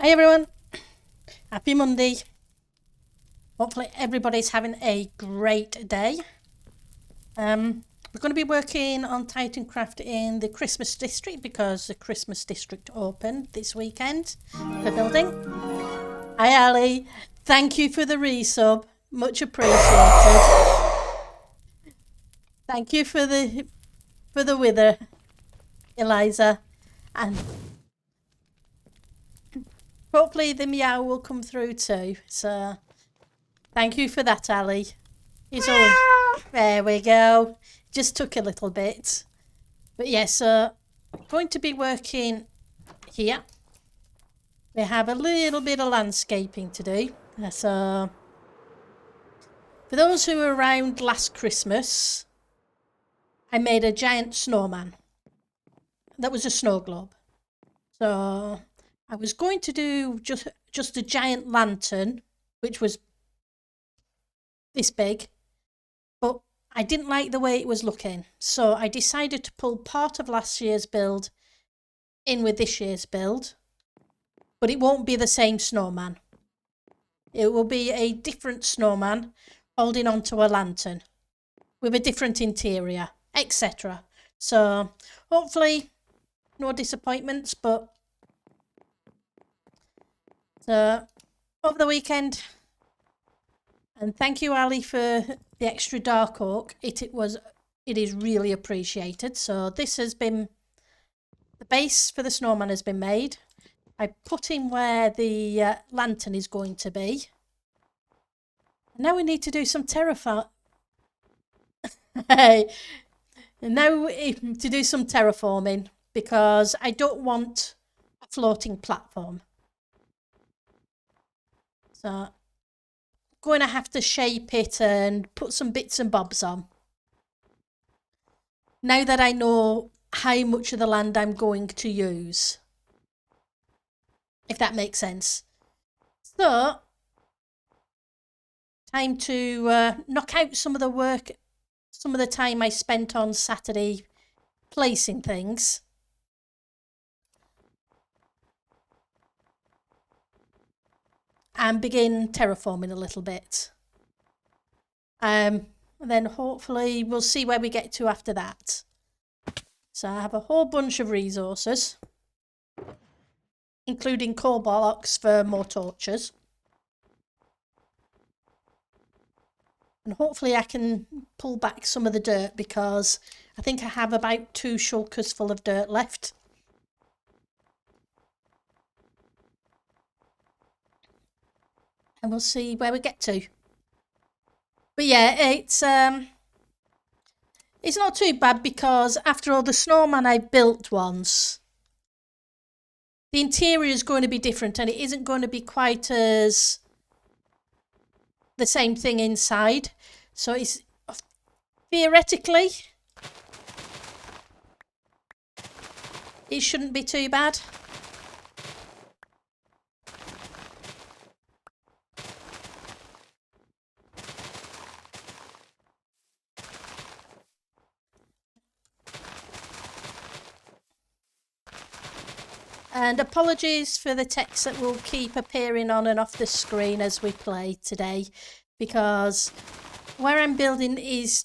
Hi everyone, happy Monday. Hopefully everybody's having a great day. We're going to be working on Titancraft in the Christmas district because the Christmas district opened this weekend for building. Hi Ali, thank you for the resub, much appreciated. Thank you for the wither, Eliza, and hopefully the meow will come through too. So thank you for that, Ali. It's all, there we go. Just took a little bit. But yes, I'm going to be working here. We have a little bit of landscaping to do. So for those who were around last Christmas, I made a giant snowman. That was a snow globe. So I was going to do just a giant lantern, which was this big. But I didn't like the way it was looking, so I decided to pull part of last year's build in with this year's build, but it won't be the same snowman. It will be a different snowman holding onto a lantern with a different interior, etc. So hopefully no disappointments, but over the weekend. And thank you, Ali, for the extra dark oak. It is really appreciated. So this has been, the base for the snowman has been made. I put in where the lantern is going to be. And now we need to do some terraforming. Now to do some terraforming because I don't want a floating platform. So going to have to shape it and put some bits and bobs on. Now that I know how much of the land I'm going to use, if that makes sense. So, time to knock out some of the work, some of the time I spent on Saturday placing things. And begin terraforming a little bit. And then hopefully we'll see where we get to after that. So I have a whole bunch of resources, including coal blocks for more torches. And hopefully I can pull back some of the dirt because I think I have about 2 shulkers full of dirt left. And we'll see where we get to. But yeah, it's not too bad because after all, the snowman I built once, the interior is going to be different and it isn't going to be quite as the same thing inside. So it's theoretically, it shouldn't be too bad. And apologies for the text that will keep appearing on and off the screen as we play today, because where I'm building is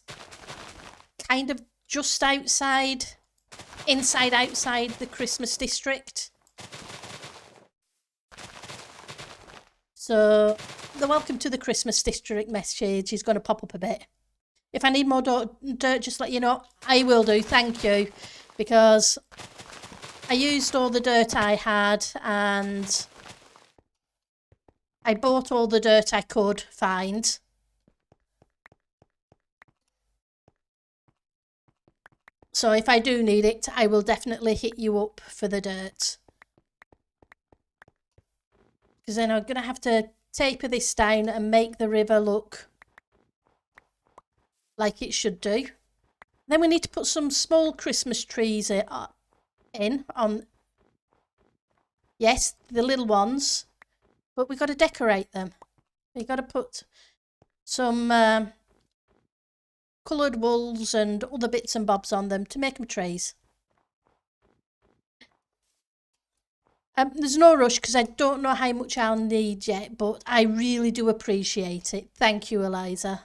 kind of just outside the Christmas district. So the welcome to the Christmas district message is going to pop up a bit. If I need more dirt, just let you know. I will do, thank you, because I used all the dirt I had and I bought all the dirt I could find. So if I do need it, I will definitely hit you up for the dirt. Because then I'm going to have to taper this down and make the river look like it should do. Then we need to put some small Christmas trees in on, yes, the little ones, but we've got to decorate them. We've got to put some coloured wools and other bits and bobs on them to make them trees. There's no rush because I don't know how much I'll need yet, but I really do appreciate it. Thank you, Eliza.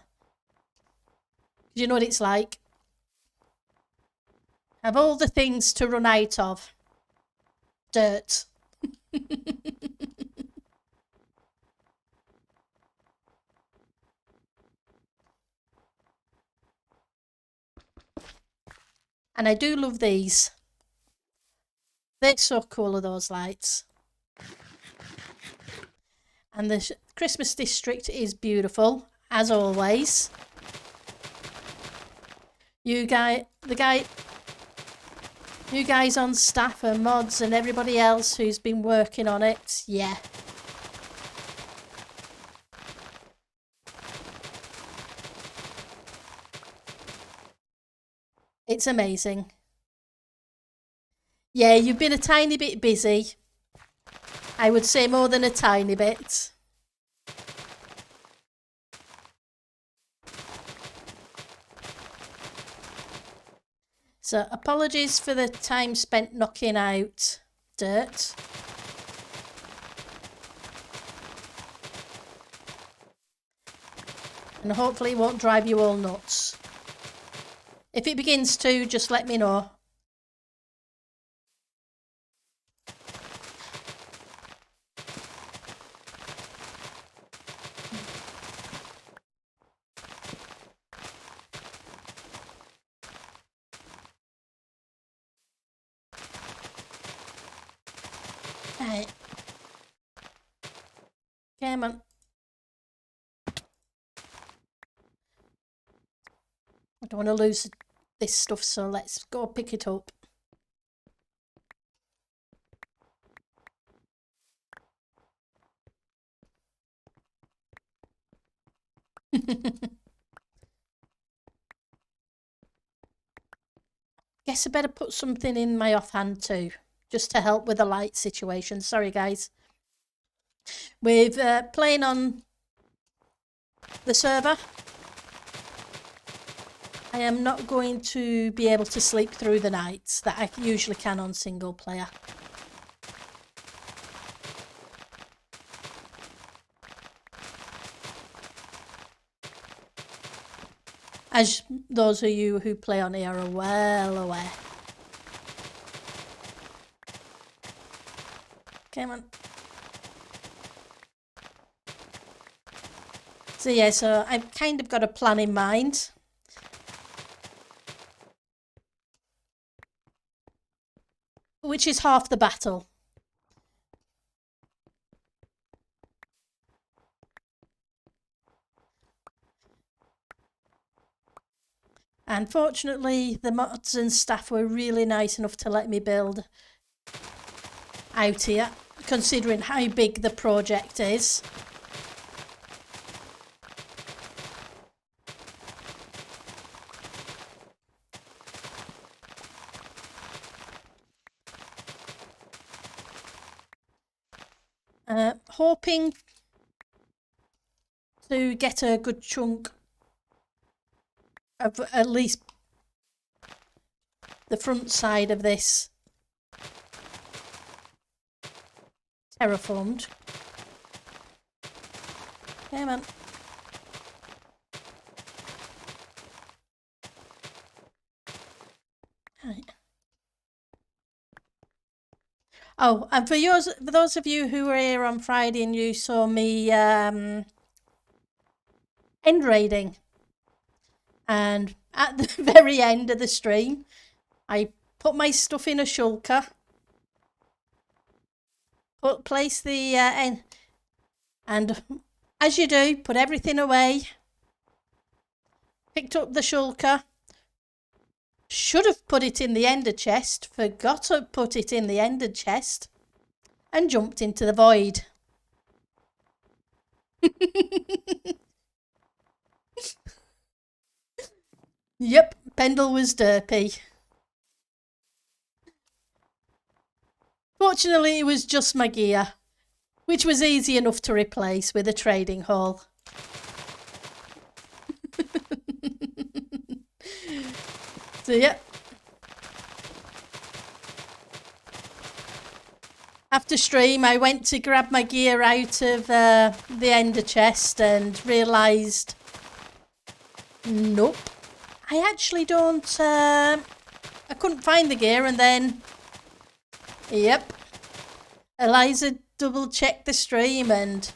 You know what it's like? Have all the things to run out of. Dirt. And I do love these. They're so cool, are those lights. And the Christmas district is beautiful, as always. You guys on staff and mods and everybody else who's been working on it, yeah. It's amazing. Yeah, you've been a tiny bit busy. I would say more than a tiny bit. So apologies for the time spent knocking out dirt. And hopefully it won't drive you all nuts. If it begins to, just let me know. Right. Come on. I don't want to lose this stuff, so let's go pick it up. Guess I better put something in my offhand too, just to help with the light situation. Sorry, guys. We're playing on the server. I am not going to be able to sleep through the nights that I usually can on single player. As those of you who play on here are well aware. Come on. So yeah, so I've kind of got a plan in mind. Which is half the battle. And fortunately, the mods and staff were really nice enough to let me build out here, considering how big the project is. Hoping to get a good chunk of at least the front side of this terraformed. Come on. Right. Oh, and for those of you who were here on Friday and you saw me end raiding, and at the very end of the stream, I put my stuff in a shulker, place the and as you do, put everything away. Picked up the shulker. Should have put it in the ender chest, forgot to put it in the ender chest, and jumped into the void. Yep, Pendle was derpy. Fortunately, it was just my gear, which was easy enough to replace with a trading haul. So, yeah. After stream, I went to grab my gear out of the ender chest and realised, nope, I actually don't, I couldn't find the gear, and then, yep, Eliza double checked the stream and,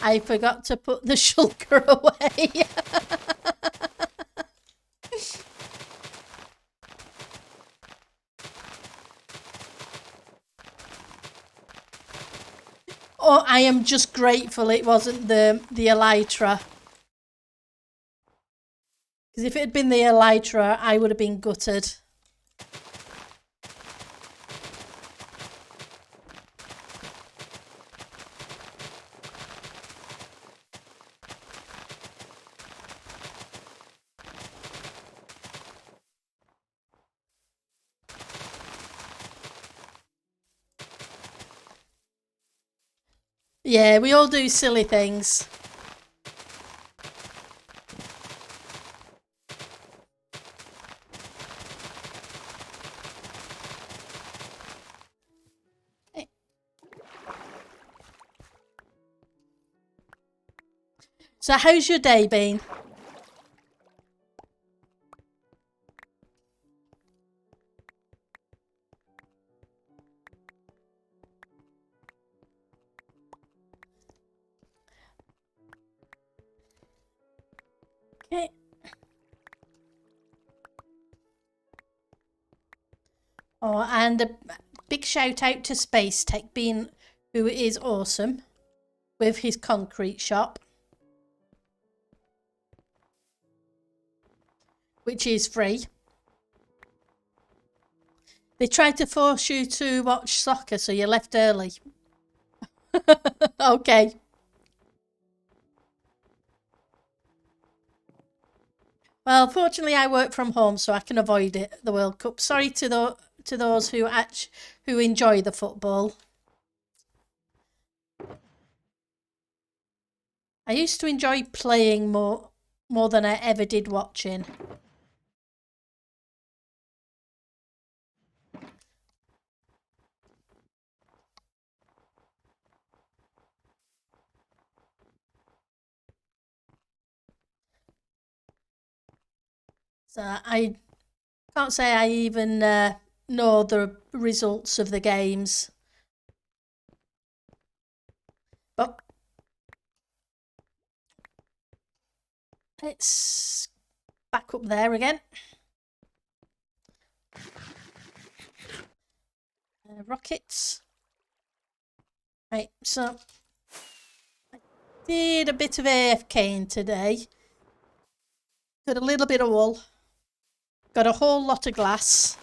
I forgot to put the shulker away. Oh, I am just grateful it wasn't the elytra. Because if it had been the elytra, I would have been gutted. Yeah, we all do silly things. So how's your day been? Okay. Oh, and a big shout out to Space Tech Bean, who is awesome with his concrete shop, which is free. They tried to force you to watch soccer, so you left early. Okay. Well, fortunately, I work from home, so I can avoid it. The World Cup. Sorry to those who enjoy the football. I used to enjoy playing more than I ever did watching. So I can't say I even know the results of the games. But it's back up there again. Rockets. Right, so I did a bit of AFKing today. Got a little bit of wool. Got a whole lot of glass.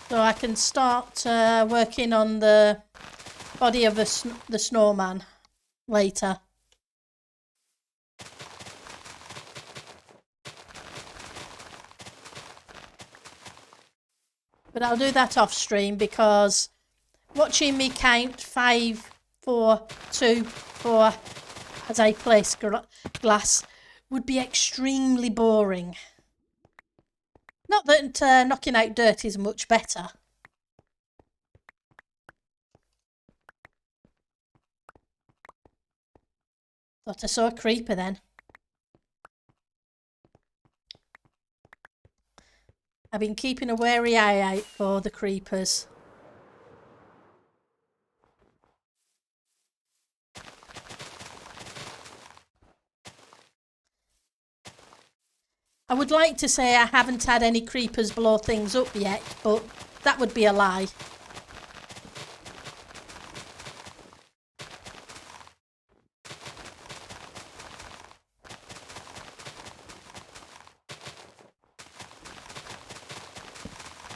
So I can start working on the body of the snowman later. But I'll do that off stream because watching me count 5, 4, 2, 4 as I place glass would be extremely boring. Not that knocking out dirt is much better. Thought I saw a creeper then. I've been keeping a wary eye out for the creepers. I would like to say I haven't had any creepers blow things up yet, but that would be a lie.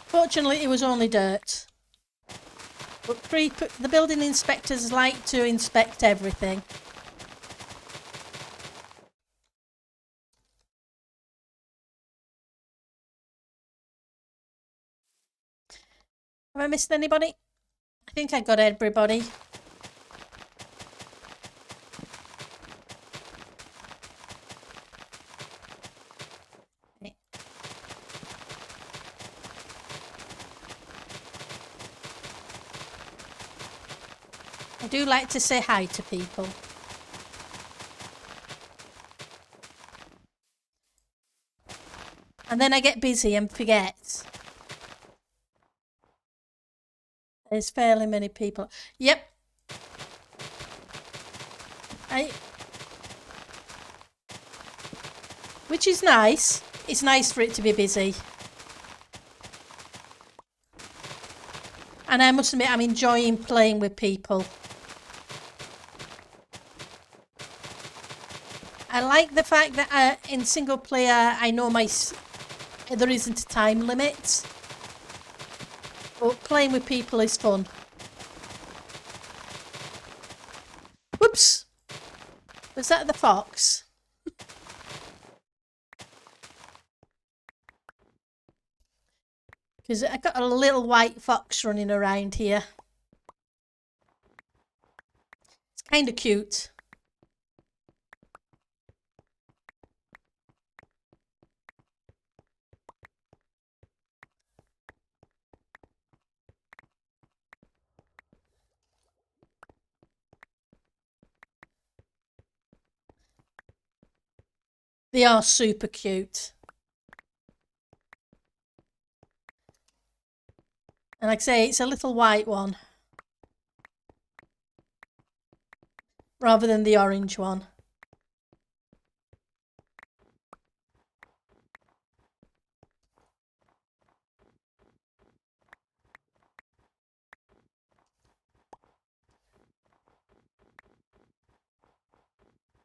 Fortunately, it was only dirt. But the building inspectors like to inspect everything. Have I missed anybody? I think I got everybody. I do like to say hi to people. And then I get busy and forget. There's fairly many people. Yep. Which is nice. It's nice for it to be busy. And I must admit, I'm enjoying playing with people. I like the fact that in single player, I know there isn't a time limit. But playing with people is fun. Whoops! Was that the fox? Because I got a little white fox running around here. It's kind of cute. They are super cute. And like I say, it's a little white one. Rather than the orange one.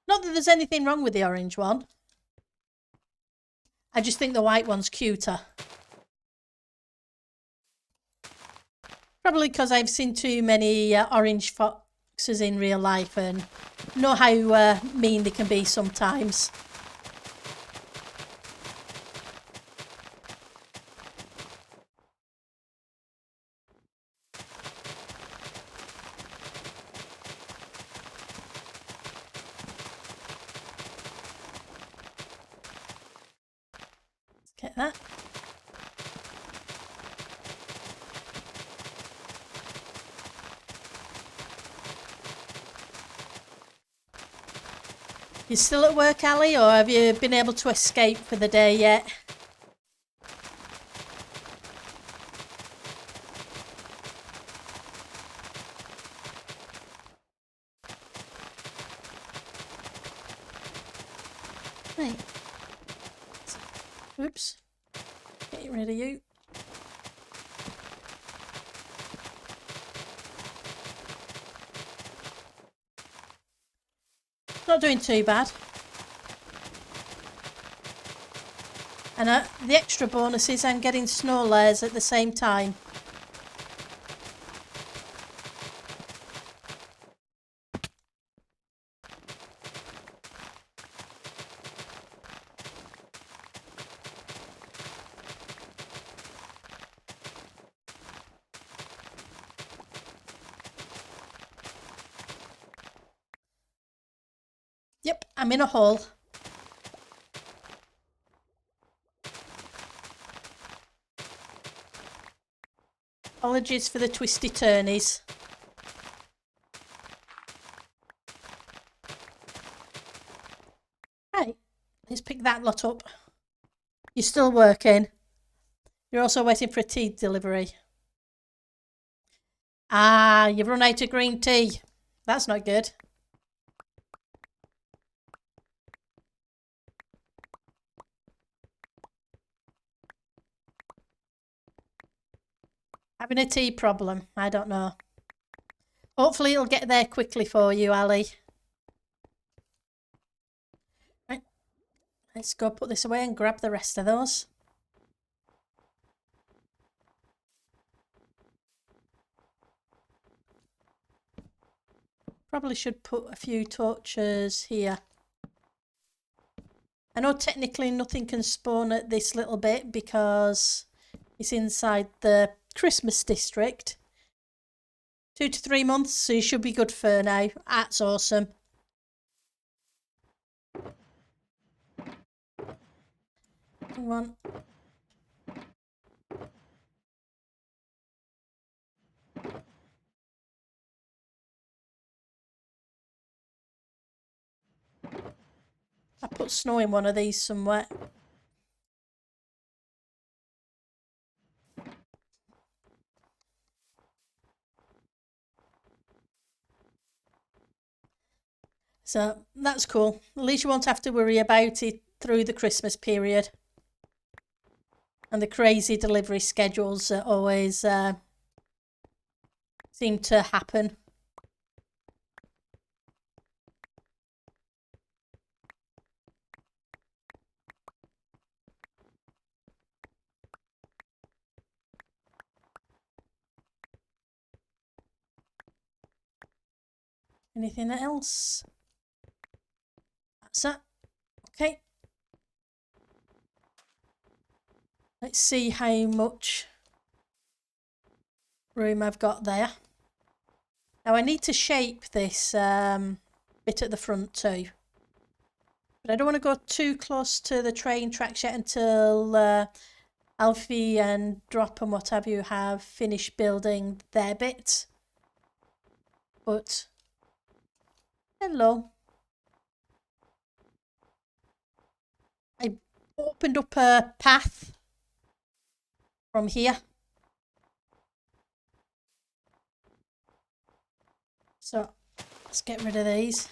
Not that there's anything wrong with the orange one. I just think the white one's cuter. Probably because I've seen too many orange foxes in real life and know how mean they can be sometimes. Let's get that. You still at work, Ali, or have you been able to escape for the day yet? Right. Oops. Getting rid of you. Not doing too bad. And the extra bonus is I'm getting snow layers at the same time. Yep, I'm in a hole. Apologies for the twisty turnies. Right, let's pick that lot up. You're still working. You're also waiting for a tea delivery. Ah, you've run out of green tea. That's not good. Having a tea problem. I don't know. Hopefully it'll get there quickly for you, Ali. Right. Let's go put this away and grab the rest of those. Probably should put a few torches here. I know technically nothing can spawn at this little bit because it's inside the Christmas district. 2 to 3 months, so you should be good for now. That's awesome. Come on. I put snow in one of these somewhere. So that's cool. At least you won't have to worry about it through the Christmas period. And the crazy delivery schedules that always seem to happen. Anything else? That's it. Okay. Let's see how much room I've got there. Now I need to shape this bit at the front too. But I don't want to go too close to the train tracks yet until Alfie and Drop and what have you have finished building their bit. But, hello. I opened up a path from here. So, let's get rid of these.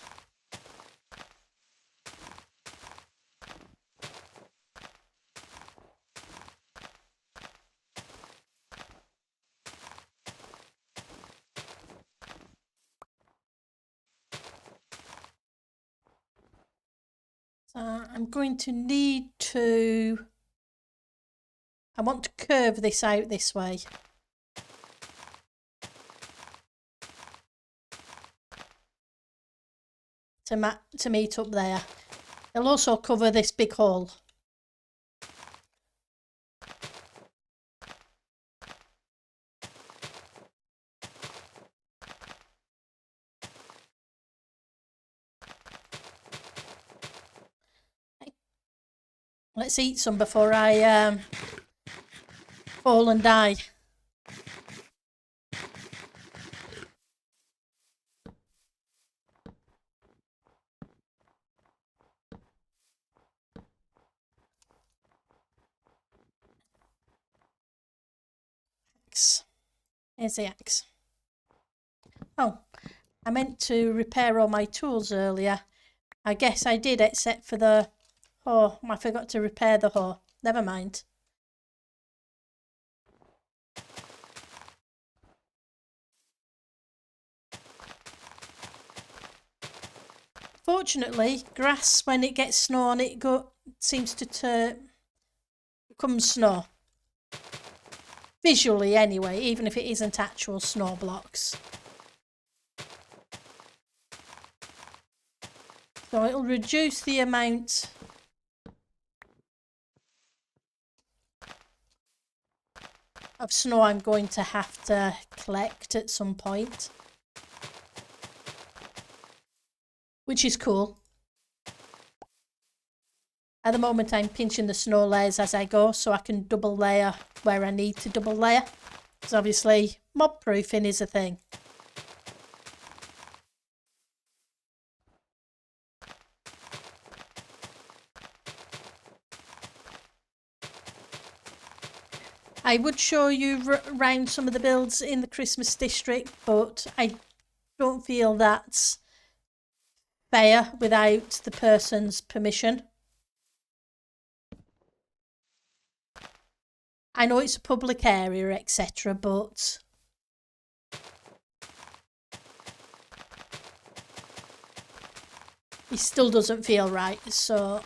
So, I'm going to need to... I want to curve this out this way. To meet up there. It'll also cover this big hole. Let's eat some before I fall and die. Axe. Here's the axe. Oh, I meant to repair all my tools earlier. I guess I did, except for the hoe. I forgot to repair the hoe. Never mind. Fortunately, grass, when it gets snow on it, seems to become snow. Visually, anyway, even if it isn't actual snow blocks. So it'll reduce the amount of snow I'm going to have to collect at some point. Which is cool. At the moment I'm pinching the snow layers as I go so I can double layer where I need to double layer. Because obviously mob proofing is a thing. I would show you around some of the builds in the Christmas district, but I don't feel that's fair without the person's permission. I know it's a public area, etc., but it still doesn't feel right, so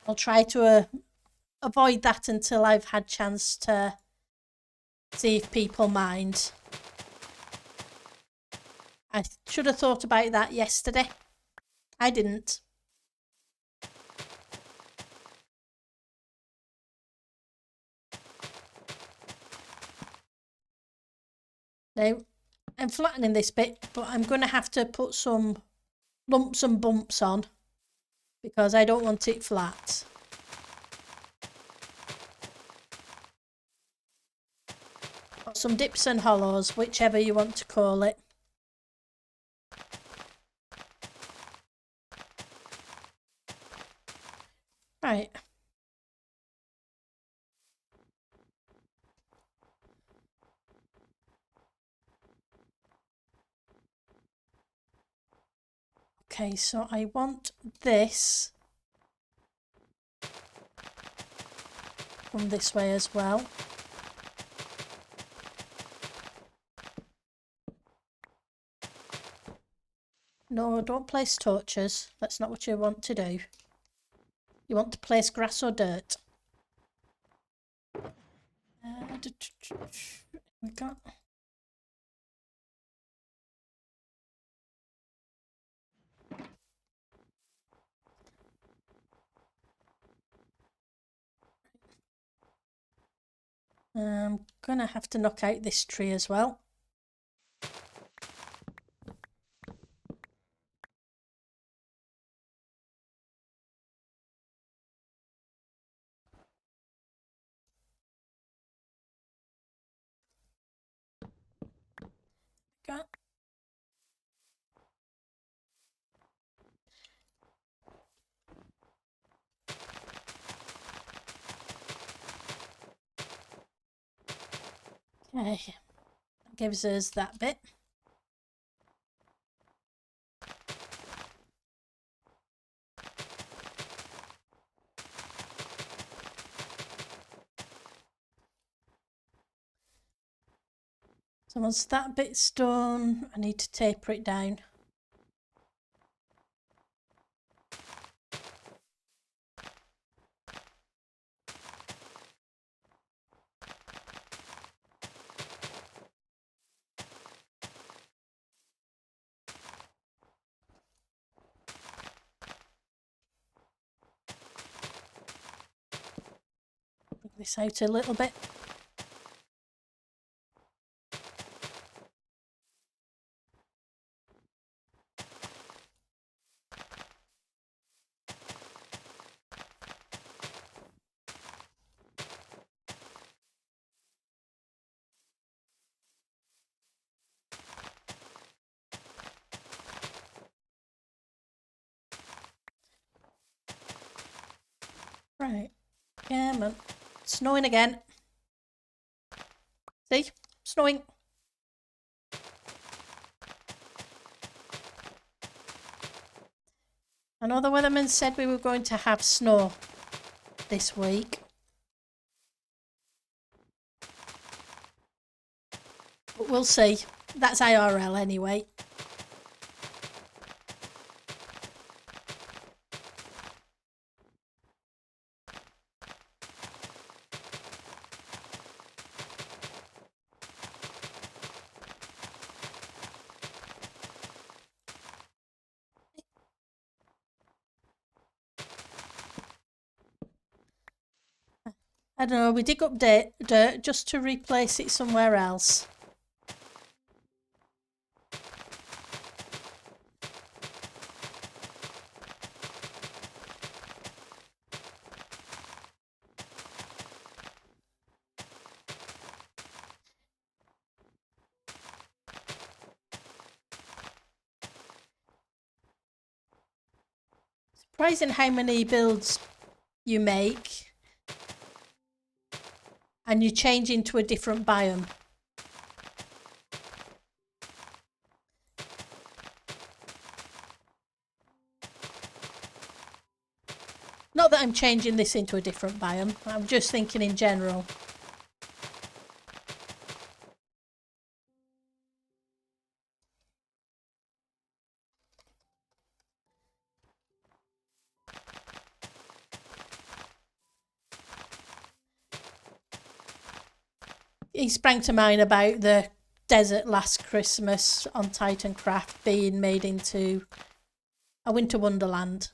I'll try to avoid that until I've had chance to see if people mind. I should have thought about that yesterday. I didn't. Now, I'm flattening this bit, but I'm going to have to put some lumps and bumps on because I don't want it flat. some dips and hollows, whichever you want to call it. Right. Okay, so I want this from this way as well. No, don't place torches. That's not what you want to do. You want to place grass or dirt. We got. I'm gonna have to knock out this tree as well. Got. Okay, that gives us that bit. So once that bit's done, I need to taper it down. Bring this out a little bit. Right, yeah, man. Snowing again. See? Snowing. I know the weatherman said we were going to have snow this week. But we'll see. That's IRL anyway. I don't know, we dig up dirt just to replace it somewhere else. Surprising how many builds you make and you change into a different biome. Not that I'm changing this into a different biome, I'm just thinking in general. He sprang to mind about the desert last Christmas on Titancraft being made into a winter wonderland.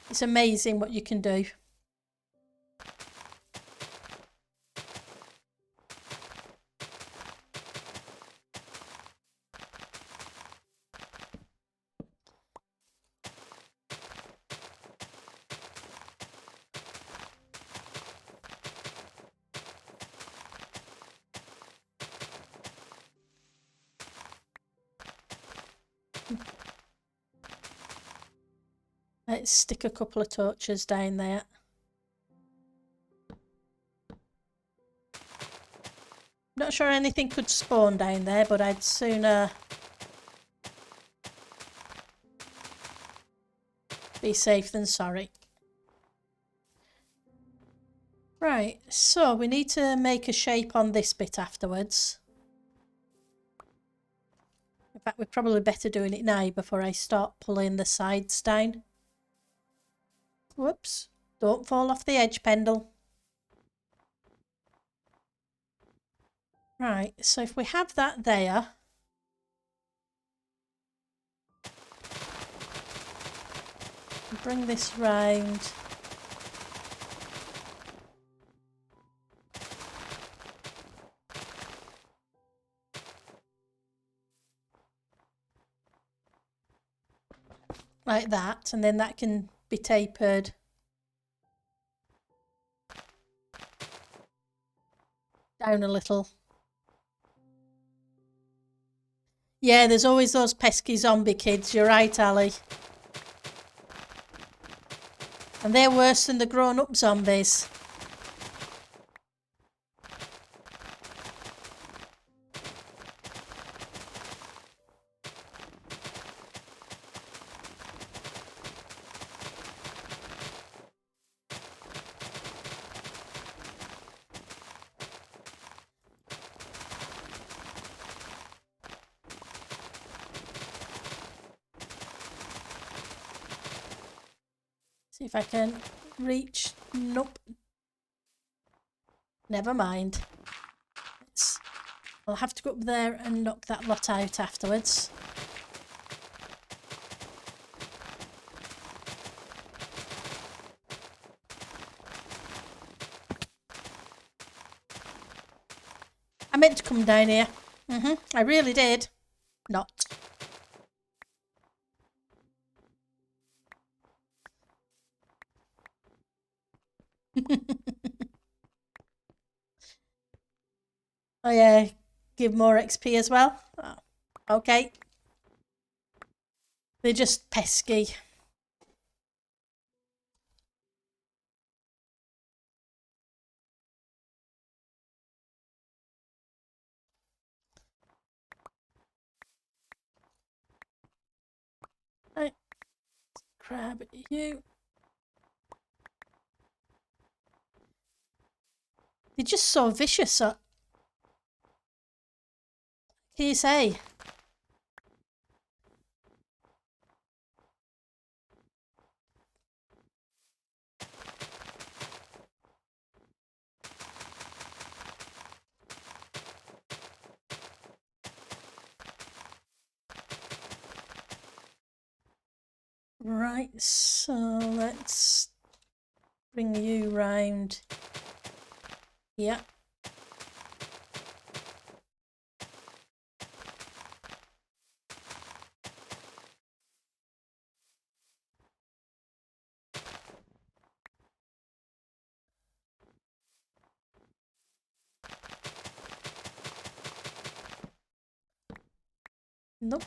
It's amazing what you can do. Let's stick a couple of torches down there. Not sure anything could spawn down there, but I'd sooner be safe than sorry. Right, so we need to make a shape on this bit afterwards. In fact, we're probably better doing it now before I start pulling the sides down. Whoops, don't fall off the edge, Pendle. Right, so if we have that there, bring this round. Like that, and then that can be tapered down a little. Yeah, there's always those pesky zombie kids, you're right, Ali. And they're worse than the grown-up zombies. See if I can reach. Nope. Never mind. I'll have to go up there and knock that lot out afterwards. I meant to come down here. I really did. Not. Oh yeah, give more XP as well. Oh, okay. They're just pesky. Right. Grab you. They're just so vicious. Can you say? Right, so let's bring you round. Yeah. Nope.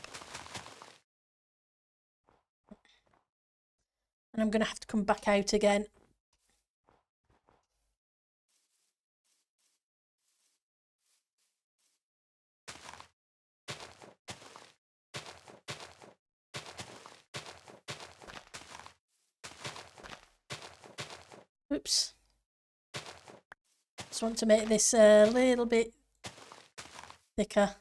And I'm going to have to come back out again. Oops. Just want to make this a little bit thicker.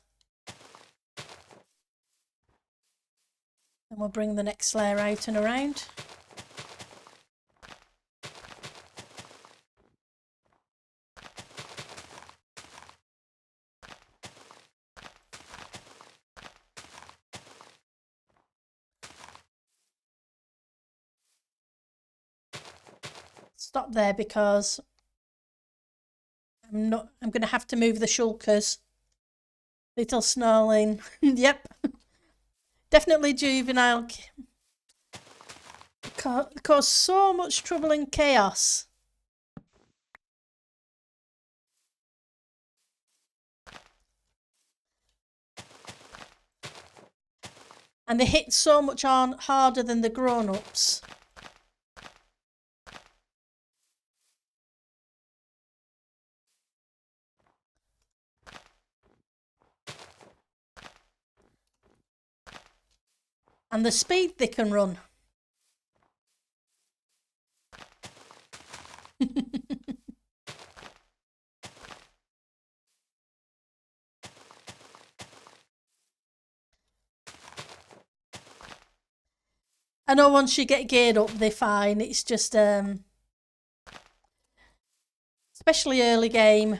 And we'll bring the next layer out and around. Stop there because I'm going to have to move the shulkers. Little snarling. Yep. Definitely juvenile. Cause so much trouble and chaos. And they hit so much harder than the grown-ups. And the speed they can run. I know once you get geared up, they're fine. It's just, especially early game,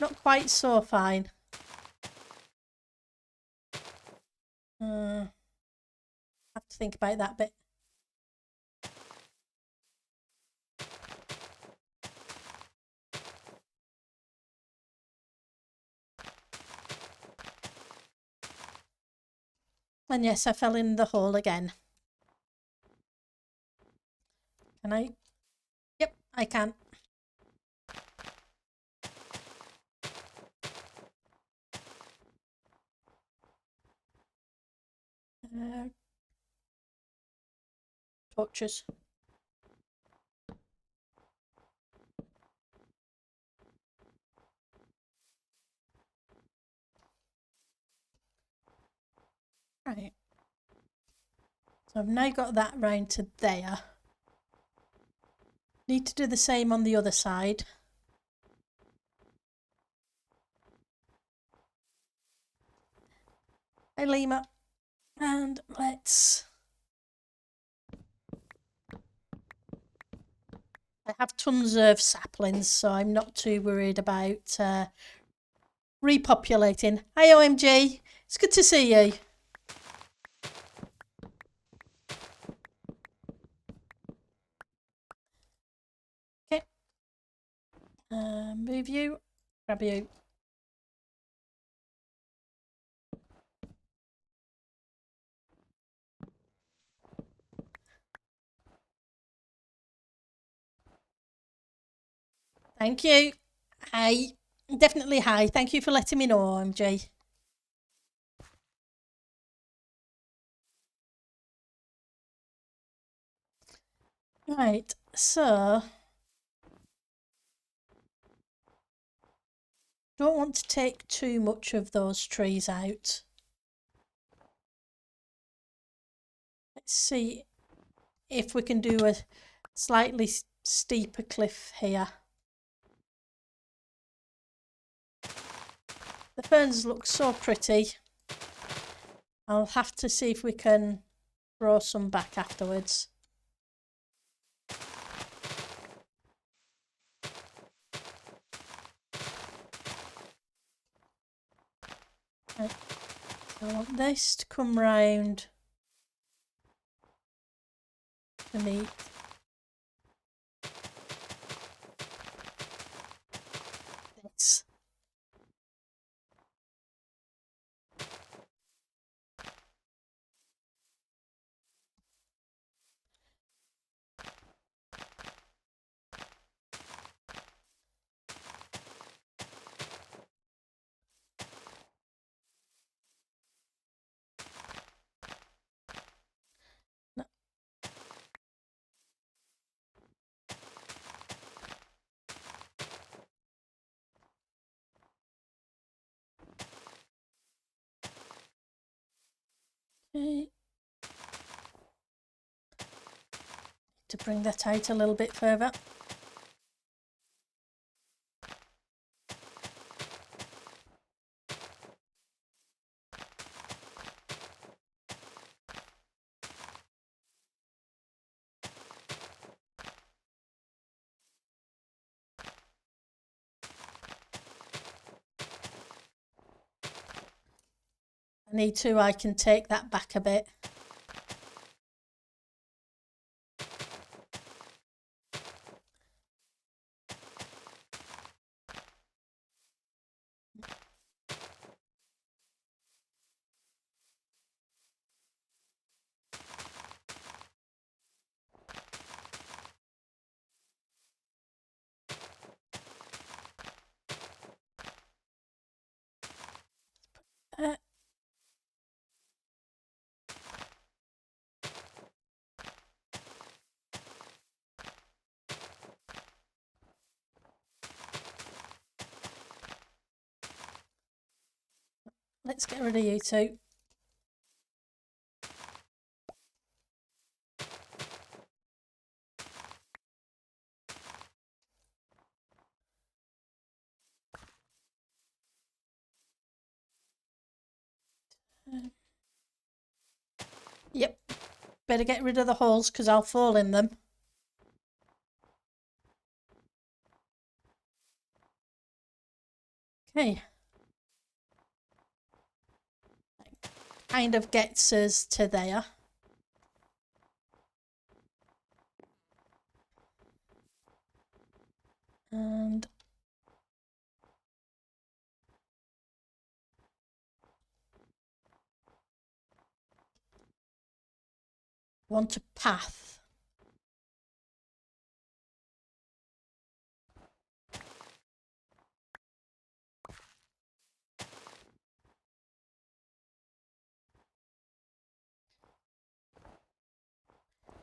not quite so fine. Have to think about that bit. And yes, I fell in the hole again. Can I? Yep, I can. Torches. Right. So I've now got that round to there. Need to do the same on the other side. Hey, Lima. And let's... I have tons of saplings, so I'm not too worried about repopulating. Hi, OMG. It's good to see you. Okay. Move you. Grab you. Thank you. Hi. Definitely hi. Thank you for letting me know, OMG. Right, so... Don't want to take too much of those trees out. Let's see if we can do a slightly steeper cliff here. The ferns look so pretty. I'll have to see if we can grow some back afterwards. Right. I want this to come round to meet. This. No. Okay. To bring that out a little bit further. I need to, I can take that back a bit. let's get rid of you two. Yep. Better get rid of the holes because I'll fall in them. Okay. Kind of gets us to there. And want a path.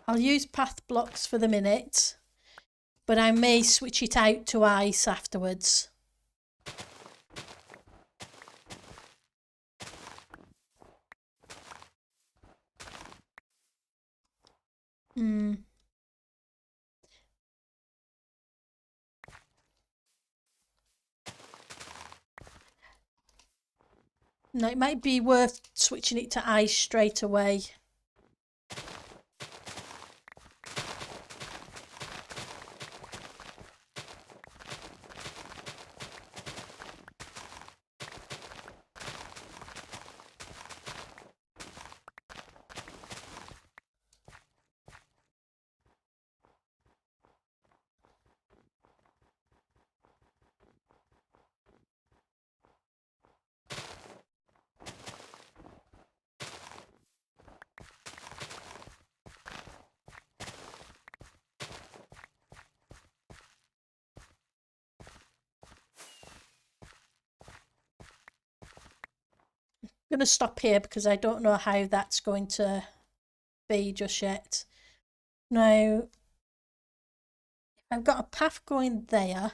I'll use path blocks for the minute, but I may switch it out to ice afterwards. No, it might be worth switching it to ice straight away. I'm going to stop here because I don't know how that's going to be just yet. Now, I've got a path going there.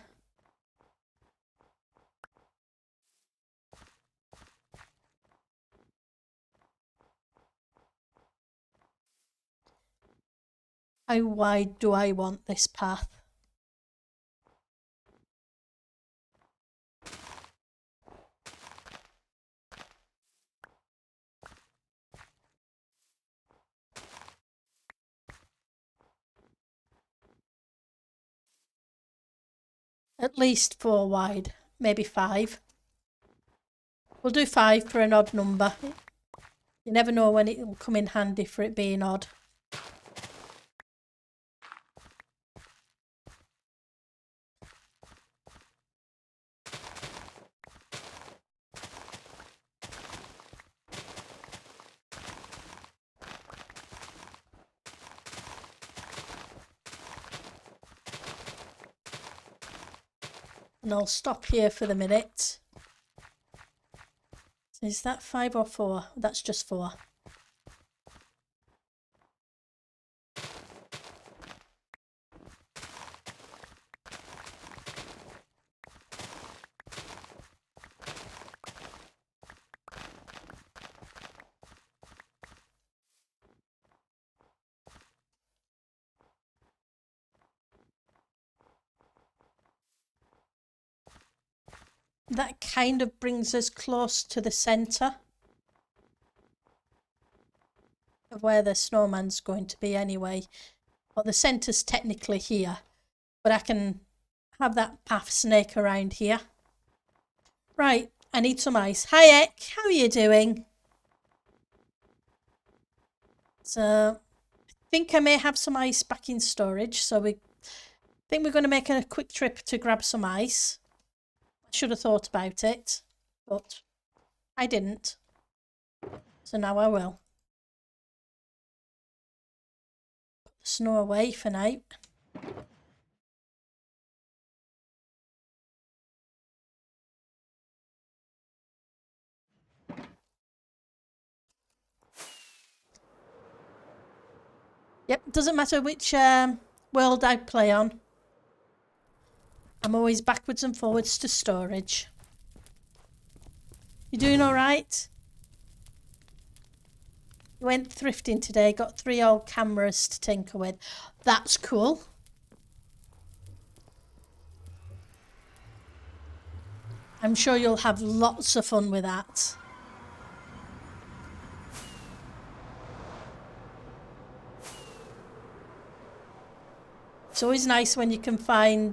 How wide do I want this path? At least 4 wide, maybe 5. We'll do 5 for an odd number. You never know when it will come in handy for it being odd. And I'll stop here for the minute. Is that 5 or 4? That's just 4. That kind of brings us close to the centre of where the snowman's going to be anyway. Well, the centre's technically here, but I can have that path snake around here. Right, I need some ice. Hi Eck, how are you doing? So, I think I may have some ice back in storage, so I think we're going to make a quick trip to grab some ice. Should have thought about it, but I didn't. So now I will. Put the snow away for now. Yep, doesn't matter which world I play on. I'm always backwards and forwards to storage. You doing all right? You went thrifting today, got 3 old cameras to tinker with. That's cool. I'm sure you'll have lots of fun with that. It's always nice when you can find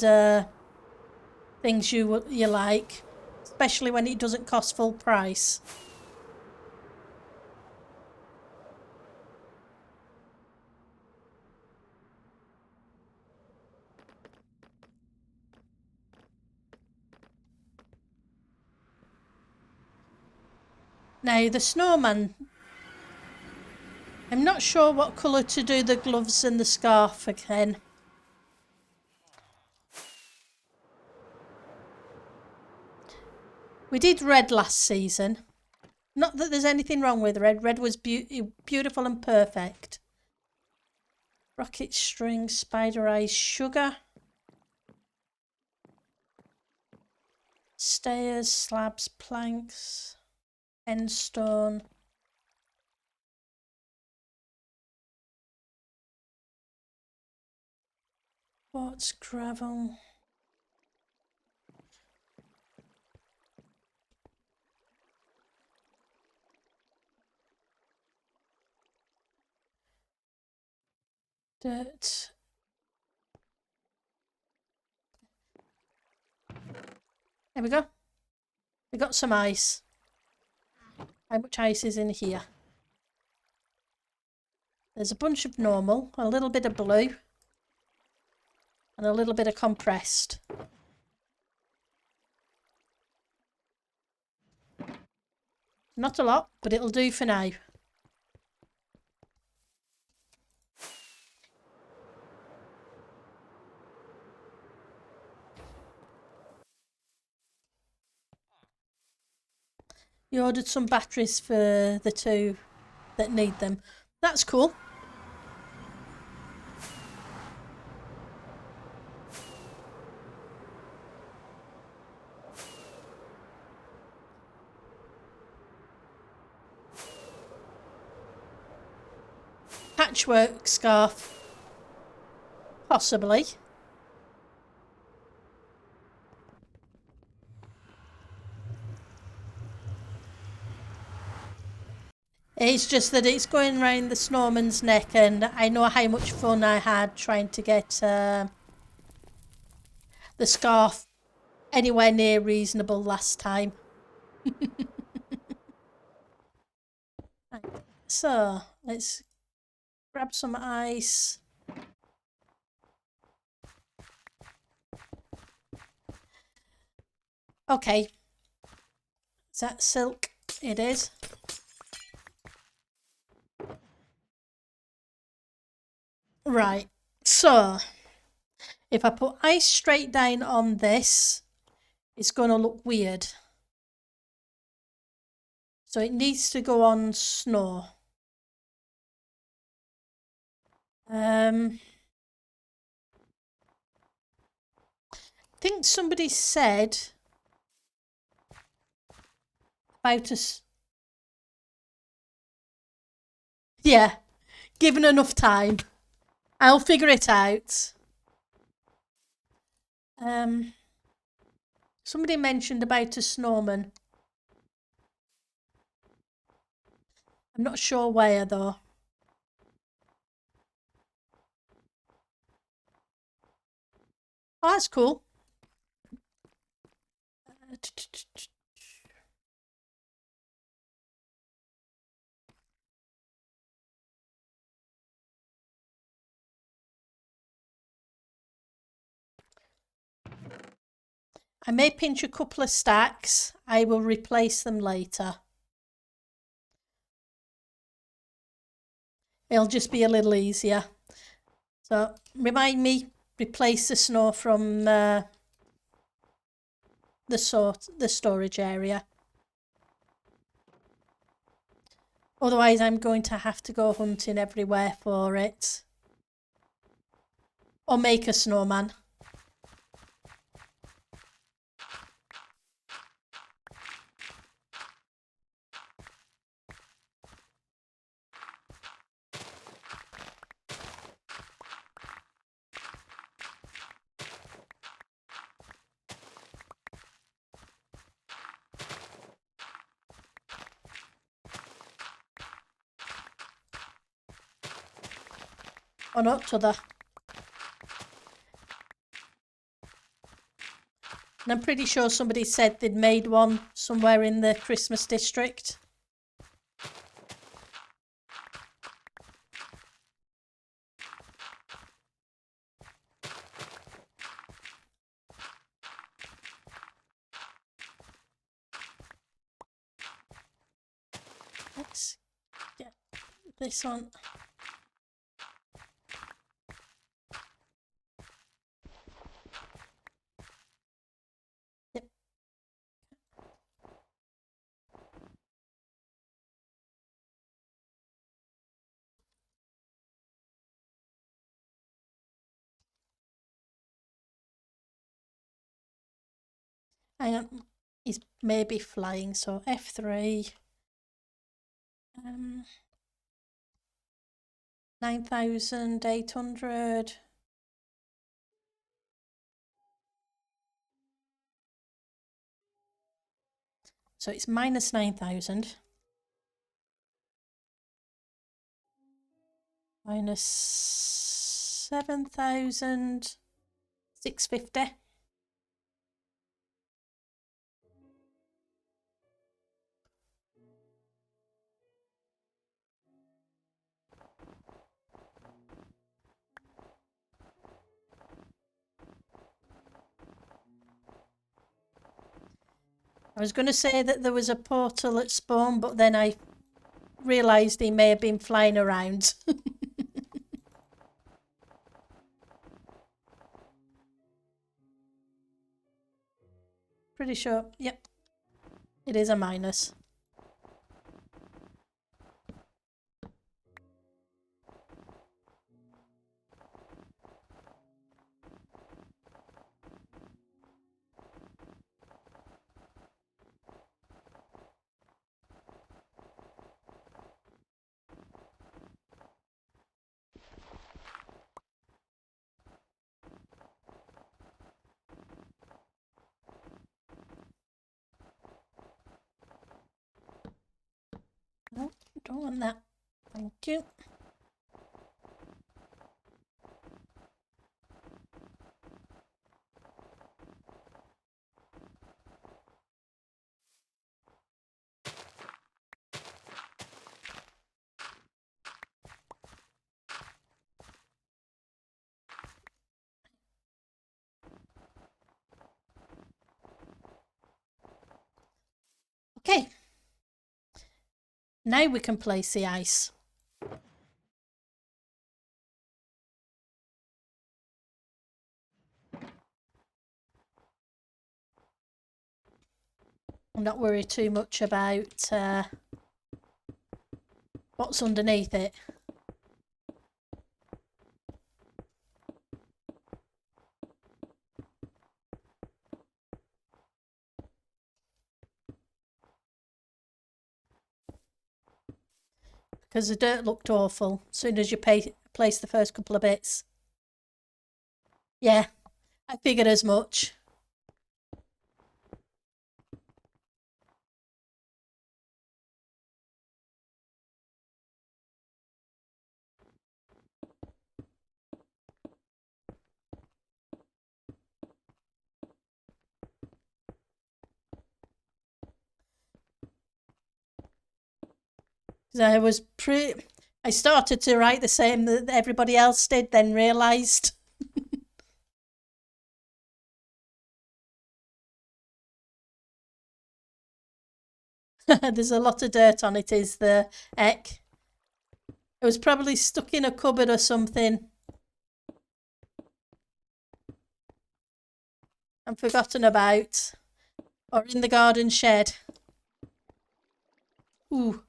things you like, especially when it doesn't cost full price. Now the snowman, I'm not sure what colour to do the gloves and the scarf again. We did red last season. Not that there's anything wrong with red. Red was beautiful and perfect. Rocket string, spider eyes, sugar. Stairs, slabs, planks, end stone. Quartz, gravel. Dirt. There we go. We got some ice. How much ice is in here? There's a bunch of normal, a little bit of blue, and a little bit of compressed. Not a lot, but it'll do for now. You ordered some batteries for the 2 that need them. That's cool. Patchwork scarf. Possibly. It's just that it's going round the snowman's neck, and I know how much fun I had trying to get the scarf anywhere near reasonable last time. Right. So, let's grab some ice. Okay. Is that silk? It is. Right. So, if I put ice straight down on this, it's going to look weird. So it needs to go on snow. I think somebody said about us. Yeah, given enough time, I'll figure it out. Somebody mentioned about a snowman. I'm not sure where though. Oh, that's cool. I may pinch a couple of stacks. I will replace them later. It'll just be a little easier. So remind me, replace the snow from the storage area. Otherwise, I'm going to have to go hunting everywhere for it. Or make a snowman. Or not to the. And I'm pretty sure somebody said they'd made one somewhere in the Christmas district. Let's get this on. Yep. Hang on. He's maybe flying, so F3. 9,800. So it's minus 9,000. Minus 7,650. I was going to say that there was a portal at spawn, but then I realised he may have been flying around. Pretty sure. Yep. It is a minus. No, don't want that. Thank you. Okay. Now we can place the ice. I'm not worried too much about what's underneath it. Because the dirt looked awful as soon as you place the first couple of bits. Yeah, I figured as much. I started to write the same that everybody else did, then realised. There's a lot of dirt on it, is the Eck. It was probably stuck in a cupboard or something and forgotten about. Or in the garden shed. Ooh.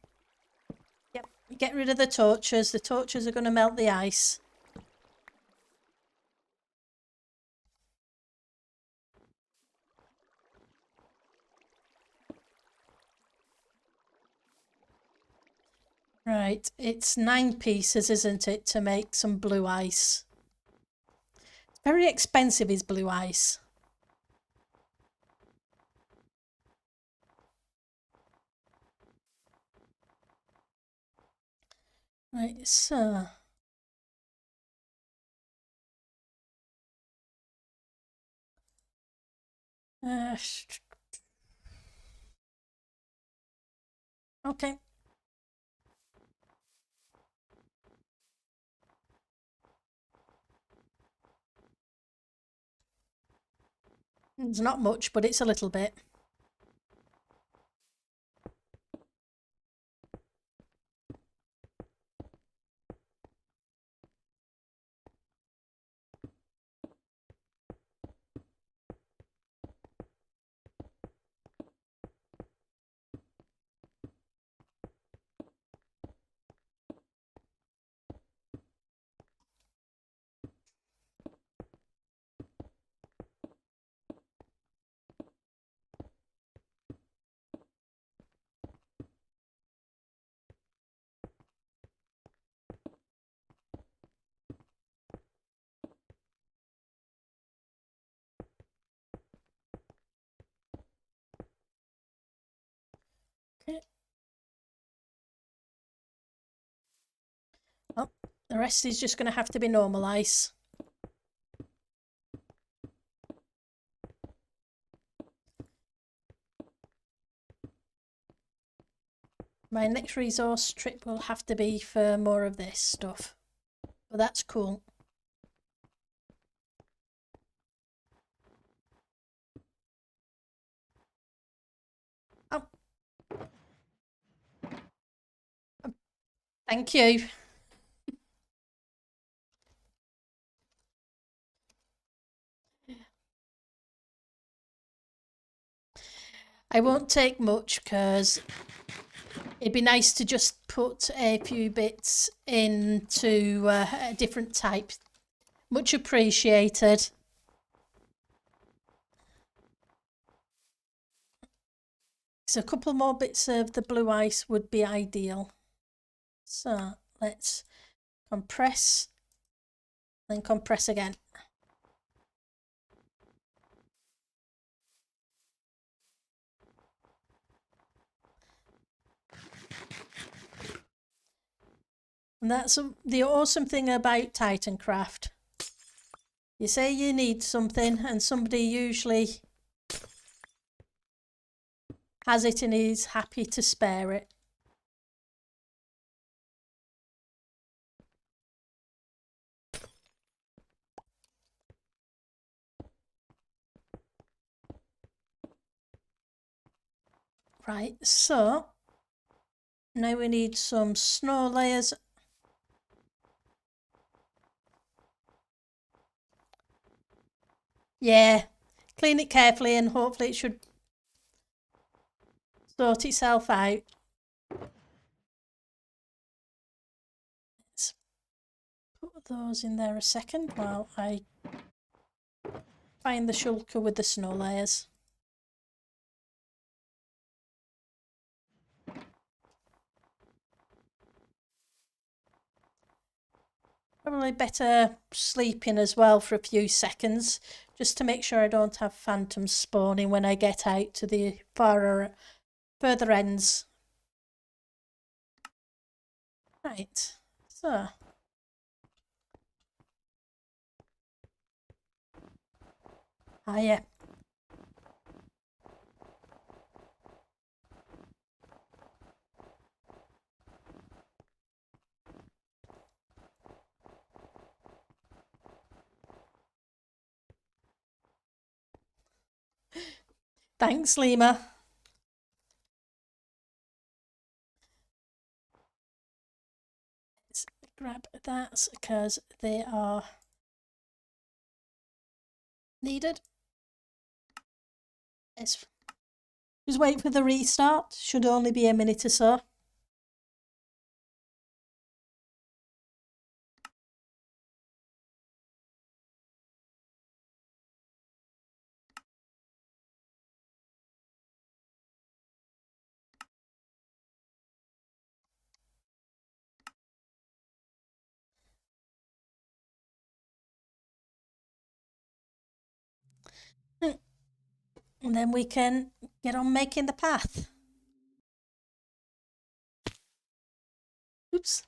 Yep, get rid of the torches. The torches are going to melt the ice. Right, it's 9 pieces, isn't it, to make some blue ice? It's very expensive, is blue ice. Right, so Uh, okay. It's not much, but it's a little bit. Okay. Oh, the rest is just going to have to be normal ice. My next resource trip will have to be for more of this stuff. But that's cool. Oh. Thank you. I won't take much because it'd be nice to just put a few bits into a different type. Much appreciated. So a couple more bits of the blue ice would be ideal. So let's compress, then compress again. And that's the awesome thing about Titancraft. You say you need something and somebody usually has it and is happy to spare it. Right, so now we need some snow layers. Yeah, clean it carefully and hopefully it should sort itself out. Let's put those in there a second while I find the shulker with the snow layers. Probably better sleeping as well for a few seconds, just to make sure I don't have phantoms spawning when I get out to the further ends. Right, so. Ah, yeah. Thanks, Lima. Let's grab that because they are needed. Let's just wait for the restart. Should only be a minute or so. And then we can get on making the path. Oops.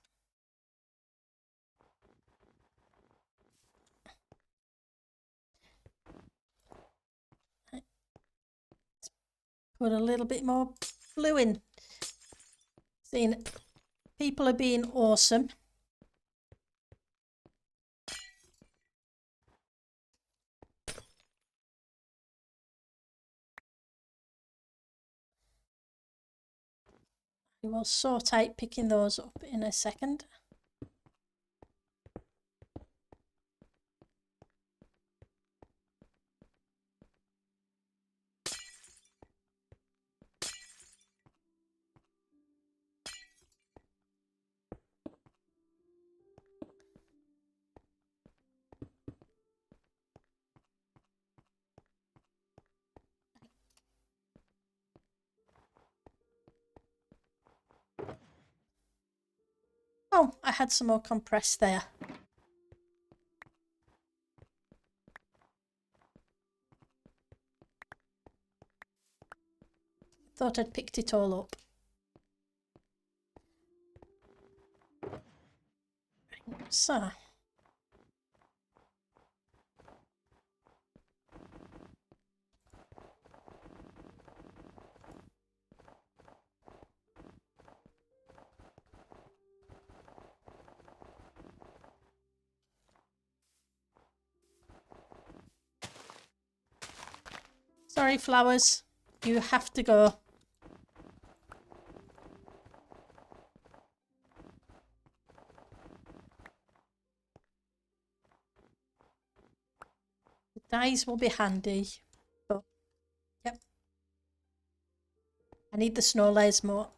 Put a little bit more blue in. Seeing people are being awesome. We will sort out picking those up in a second. Oh, I had some more compressed there. Thought I'd picked it all up. So. Sorry, flowers. You have to go. The dyes will be handy. But, yep. I need the snow layers more.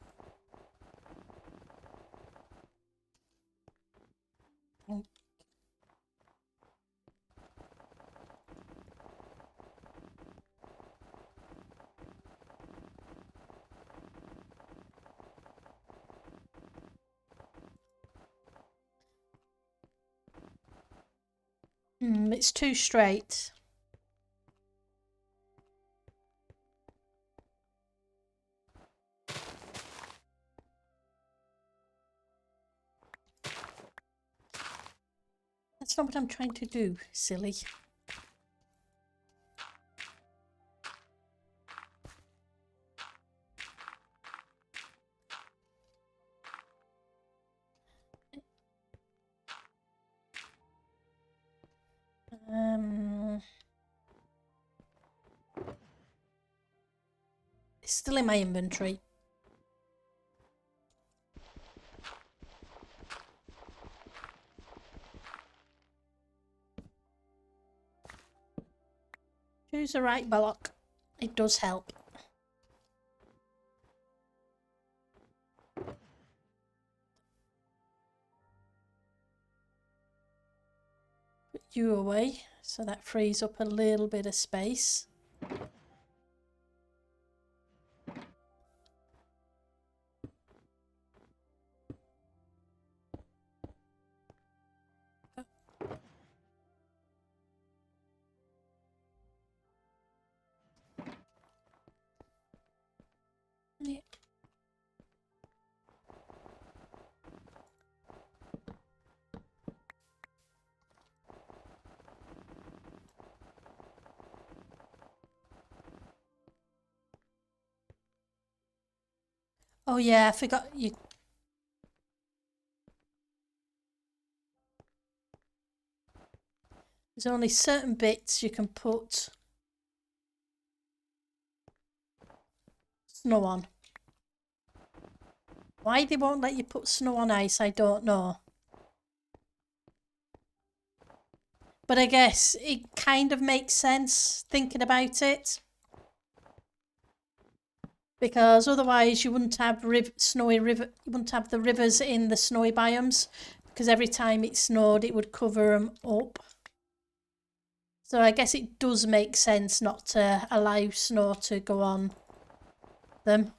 It's too straight. That's not what I'm trying to do, silly. It's still in my inventory. Choose the right block. It does help. Put you away, so that frees up a little bit of space. Yeah. Oh yeah, I forgot you. There's only certain bits you can put snow on. Why they won't let you put snow on ice, I don't know. But I guess it kind of makes sense thinking about it. Because otherwise you wouldn't have snowy river. You wouldn't have the rivers in the snowy biomes, because every time it snowed, it would cover them up. So I guess it does make sense not to allow snow to go on them.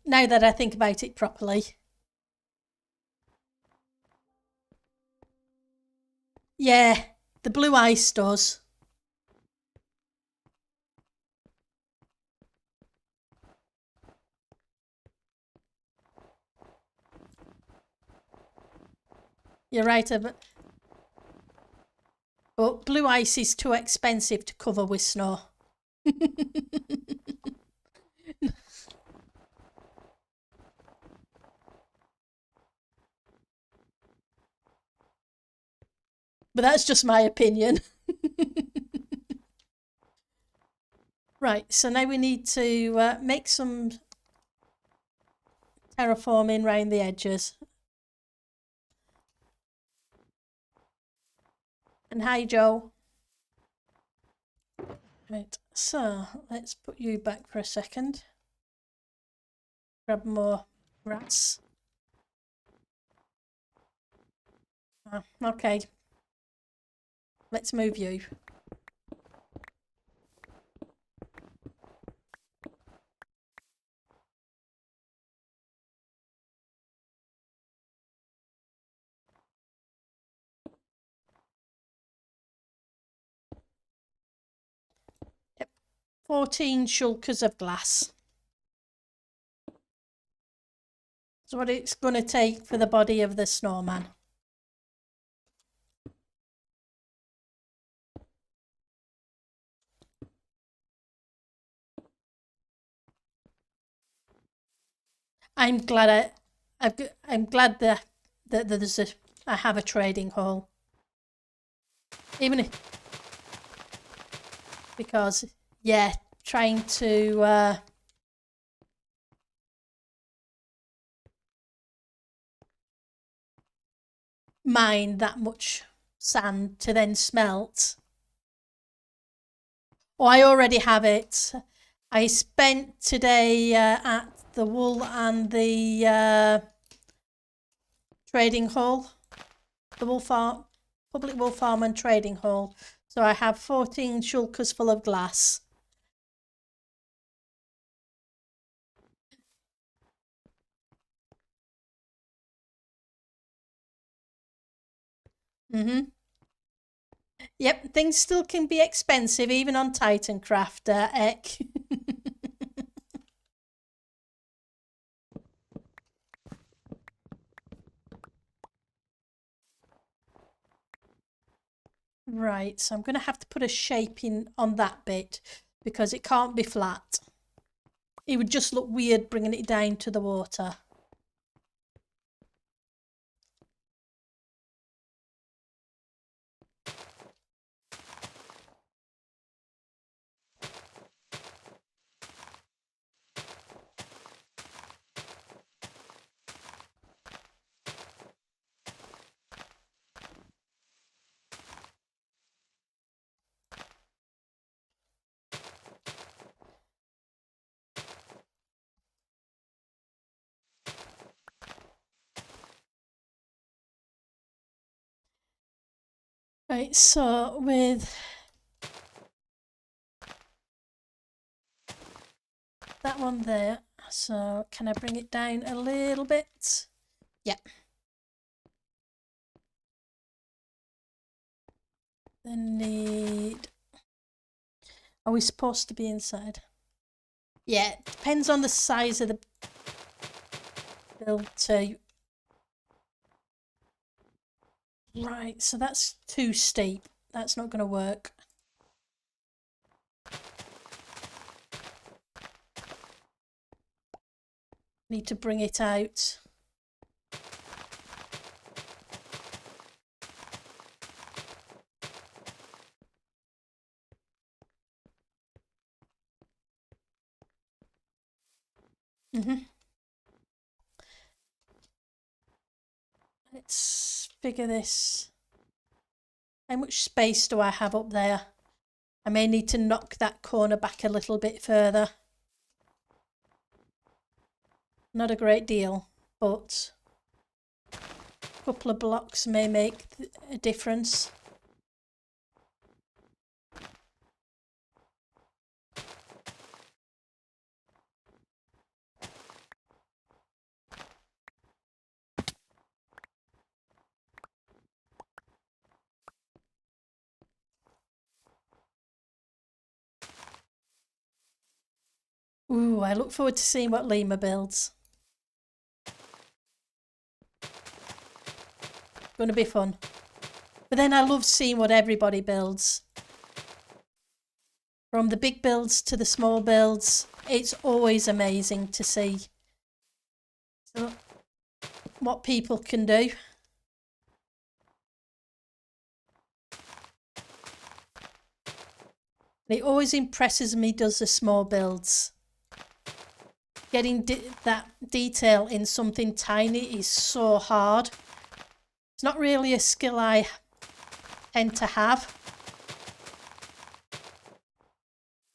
Now that I think about it properly. Yeah, the blue ice does. You're right, but blue ice is too expensive to cover with snow. But that's just my opinion. Right, so now we need to make some terraforming around the edges. And hi, Joe. Right, so let's put you back for a second. Grab more grass. Oh, okay. Let's move you. Yep. 14 shulkers of glass. That's what it's going to take for the body of the snowman. I'm glad I'm glad that there's I have a trading hall. Even if, because yeah, trying to mine that much sand to then smelt. Oh, I already have it. I spent today at the wool and the trading hall, the wool farm, public wool farm and trading hall. So I have 14 shulkers full of glass. Mm-hmm. Yep, things still can be expensive even on Titancraft, Eck. Right, so I'm going to have to put a shape in on that bit because it can't be flat. It would just look weird bringing it down to the water. Right, so with that one there, so can I bring it down a little bit? Yep. Then need... Are we supposed to be inside? Yeah, it depends on the size of the build too. Right, so that's too steep. That's not going to work. Need to bring it out. Let's figure this. How much space do I have up there? I may need to knock that corner back a little bit further. Not a great deal, but a couple of blocks may make a difference. Ooh, I look forward to seeing what Lima builds. Going to be fun. But then I love seeing what everybody builds. From the big builds to the small builds, it's always amazing to see what people can do. It always impresses me, does the small builds. Getting that detail in something tiny is so hard. It's not really a skill I tend to have.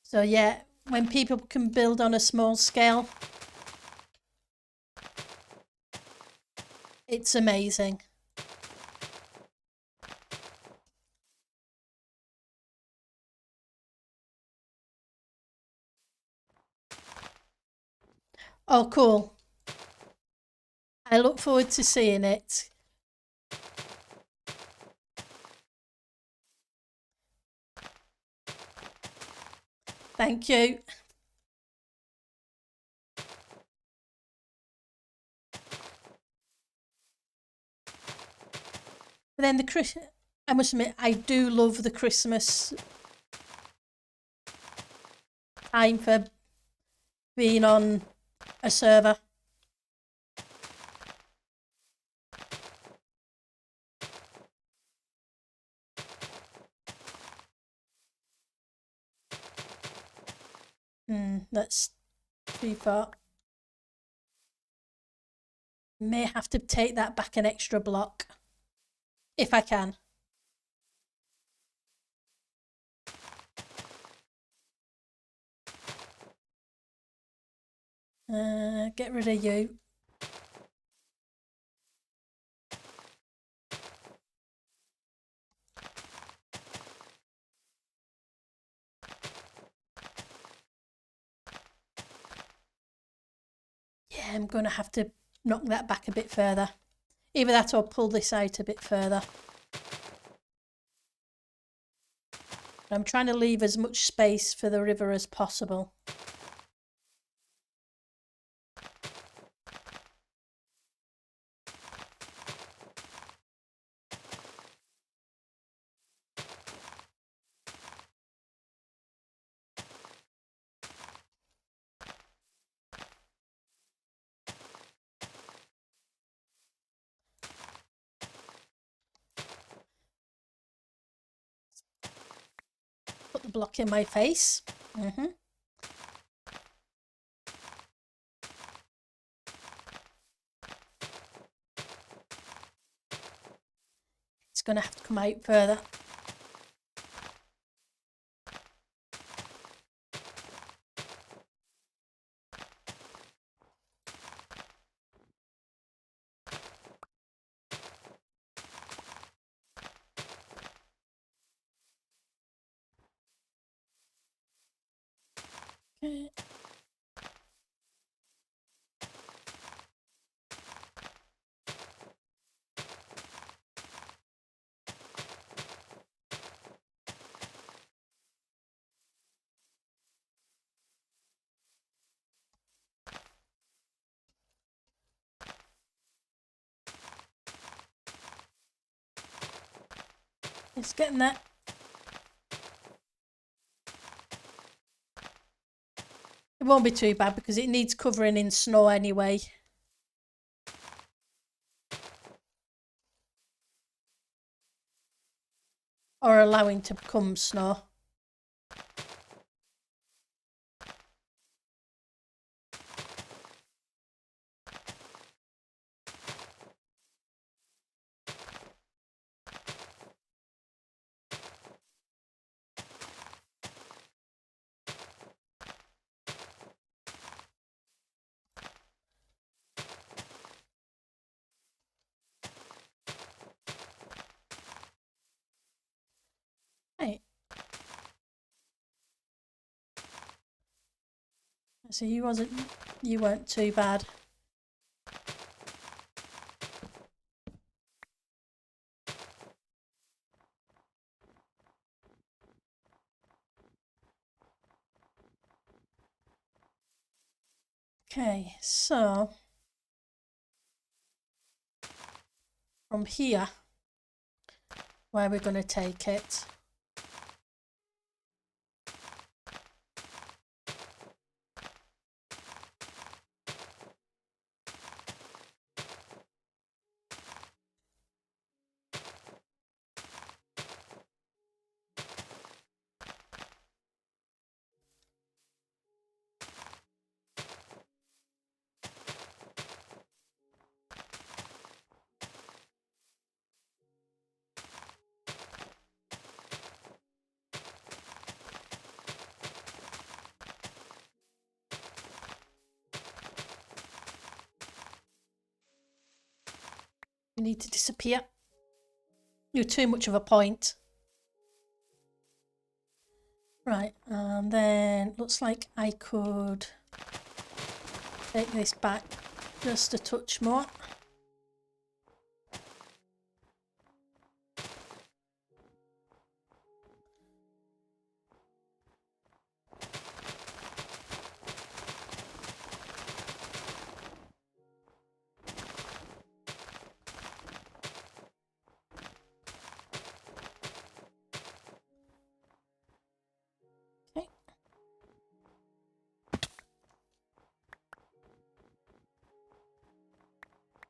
So yeah, when people can build on a small scale, it's amazing. Oh, cool. I look forward to seeing it. Thank you. But then I must admit, I do love the Christmas time for being on a server. That's too far. May have to take that back an extra block. If I can. Get rid of you. Yeah, I'm going to have to knock that back a bit further. Either that or pull this out a bit further. I'm trying to leave as much space for the river as possible. Put the block in my face. It's going to have to come out further. Okay. It's getting there. It won't be too bad because it needs covering in snow anyway. Or allowing to become snow. Right. So you weren't too bad. Okay, so from here where we're going to take it. You need to disappear. You're too much of a point. Right, and then looks like I could take this back just a touch more.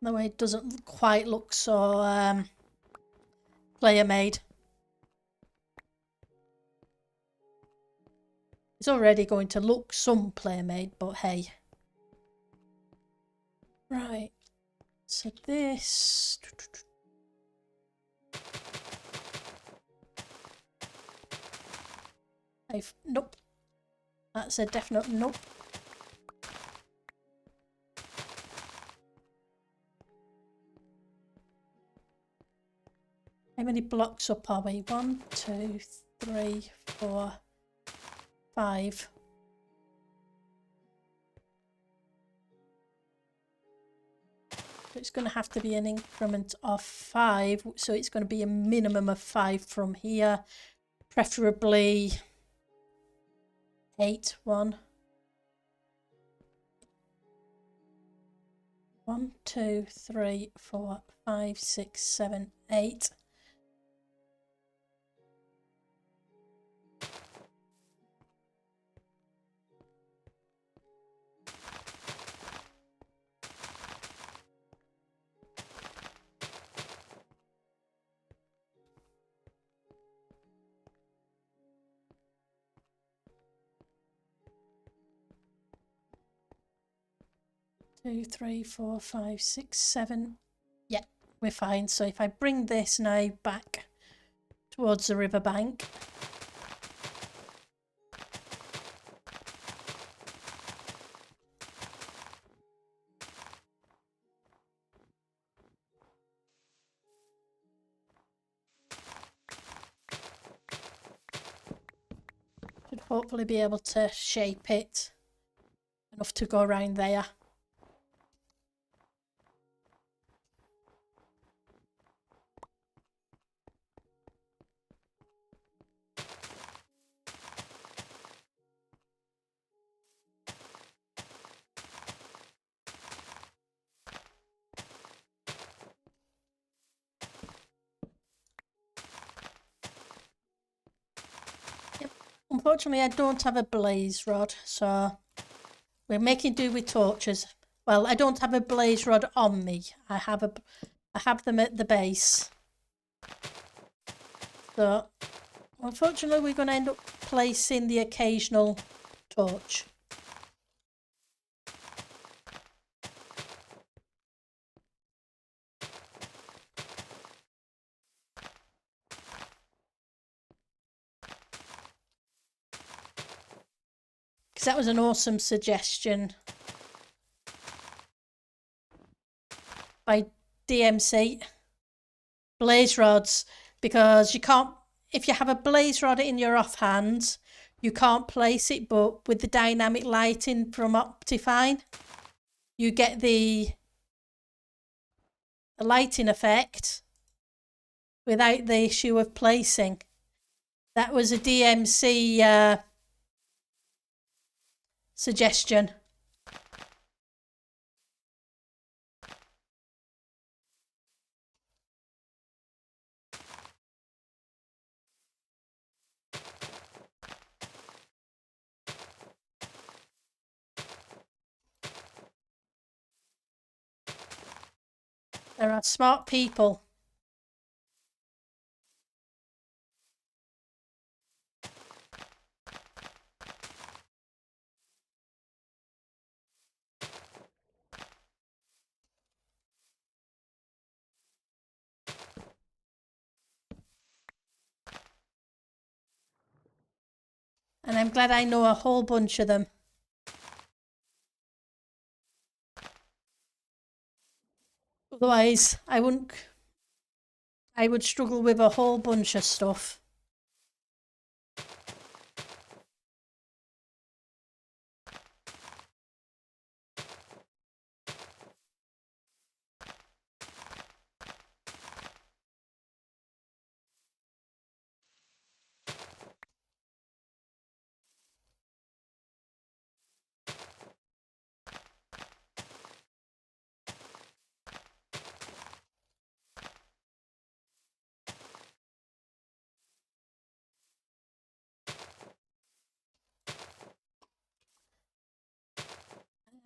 The way it doesn't quite look so player made. It's already going to look some player made, but hey. Right, so this. Nope. That's a definite nope. How many blocks up are we? 1, 2, 3, 4, 5. So it's going to have to be an increment of 5. So it's going to be a minimum of 5 from here. Preferably 8. 1, 2, 3, 4, 5, 6, 7, 8. Two, 3, 4, 5, 6, 7. Yeah, we're fine. So if I bring this now back towards the riverbank. Should hopefully be able to shape it enough to go around there. Unfortunately, I don't have a blaze rod, so we're making do with torches. Well, I don't have a blaze rod on me. I have them at the base. So, unfortunately, we're going to end up placing the occasional torch. Because that was an awesome suggestion by DMC. Blaze rods, because you can't, if you have a blaze rod in your offhand, you can't place it, but with the dynamic lighting from Optifine, you get the lighting effect without the issue of placing. That was a DMC suggestion. There are smart people. And I'm glad I know a whole bunch of them. Otherwise, I would struggle with a whole bunch of stuff.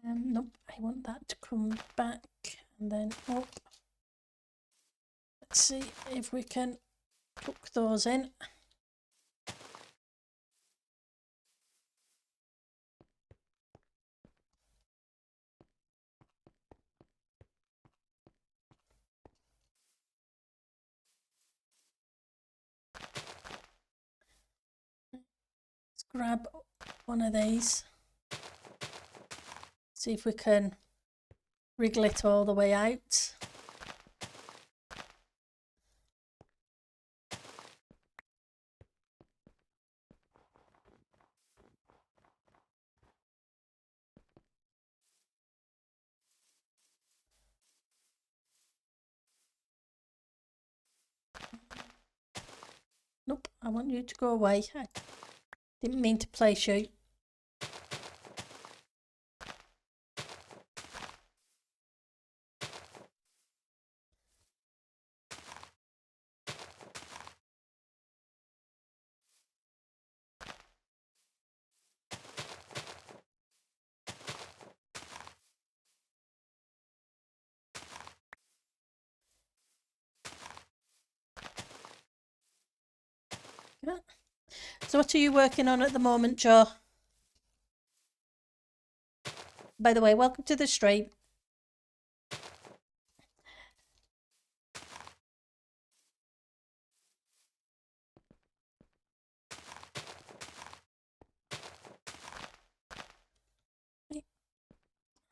Nope, I want that to come back and then up. Let's see if we can tuck those in. Let's grab one of these. See if we can wriggle it all the way out. Nope, I want you to go away. I didn't mean to place you. Yeah. So what are you working on at the moment, Joe? By the way, welcome to the stream.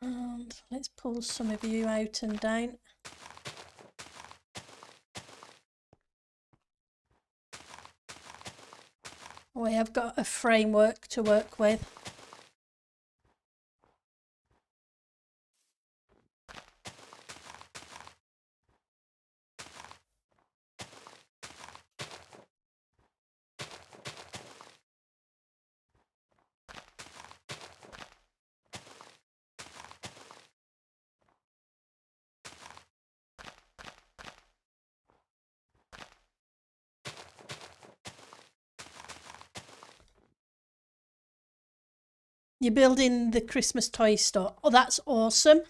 And let's pull some of you out and down. We have got a framework to work with. You're building the Christmas toy store. Oh, that's awesome.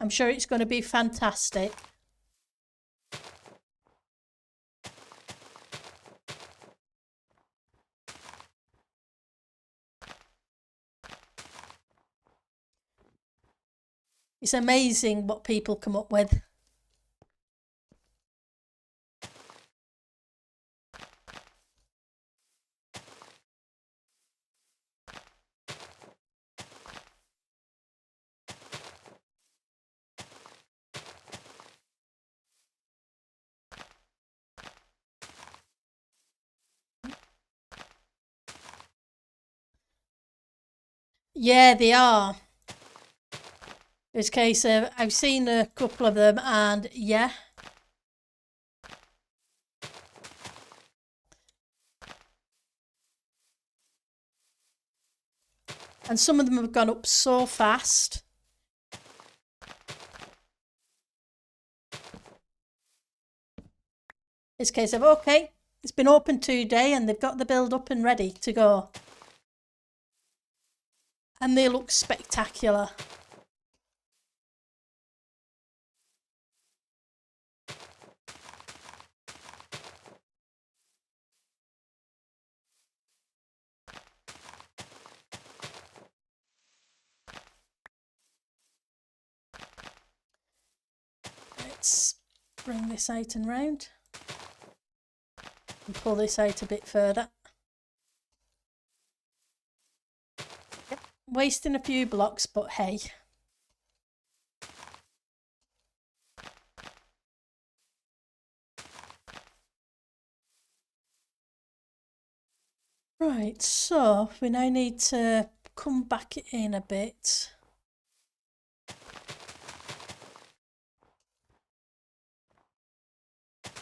I'm sure it's going to be fantastic. It's amazing what people come up with. Yeah, they are. It's a case of, I've seen a couple of them and yeah. And some of them have gone up so fast. It's a case of, okay, it's been open today and they've got the build up and ready to go. And they look spectacular. Let's bring this out and round and pull this out a bit further. Yep. Wasting a few blocks, but hey. Right, so we now need to come back in a bit.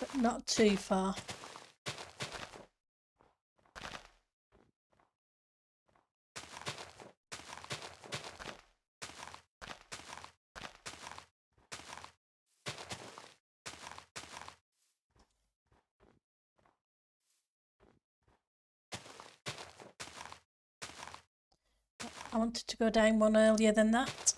But not too far. I wanted to go down one earlier than that.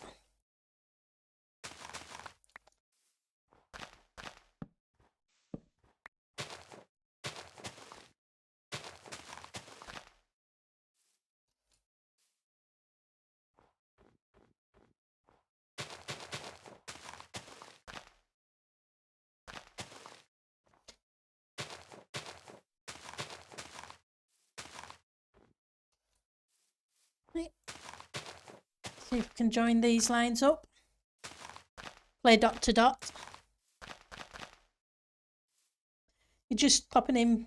Right. See if we can join these lines up. Play dot to dot. You're just popping in.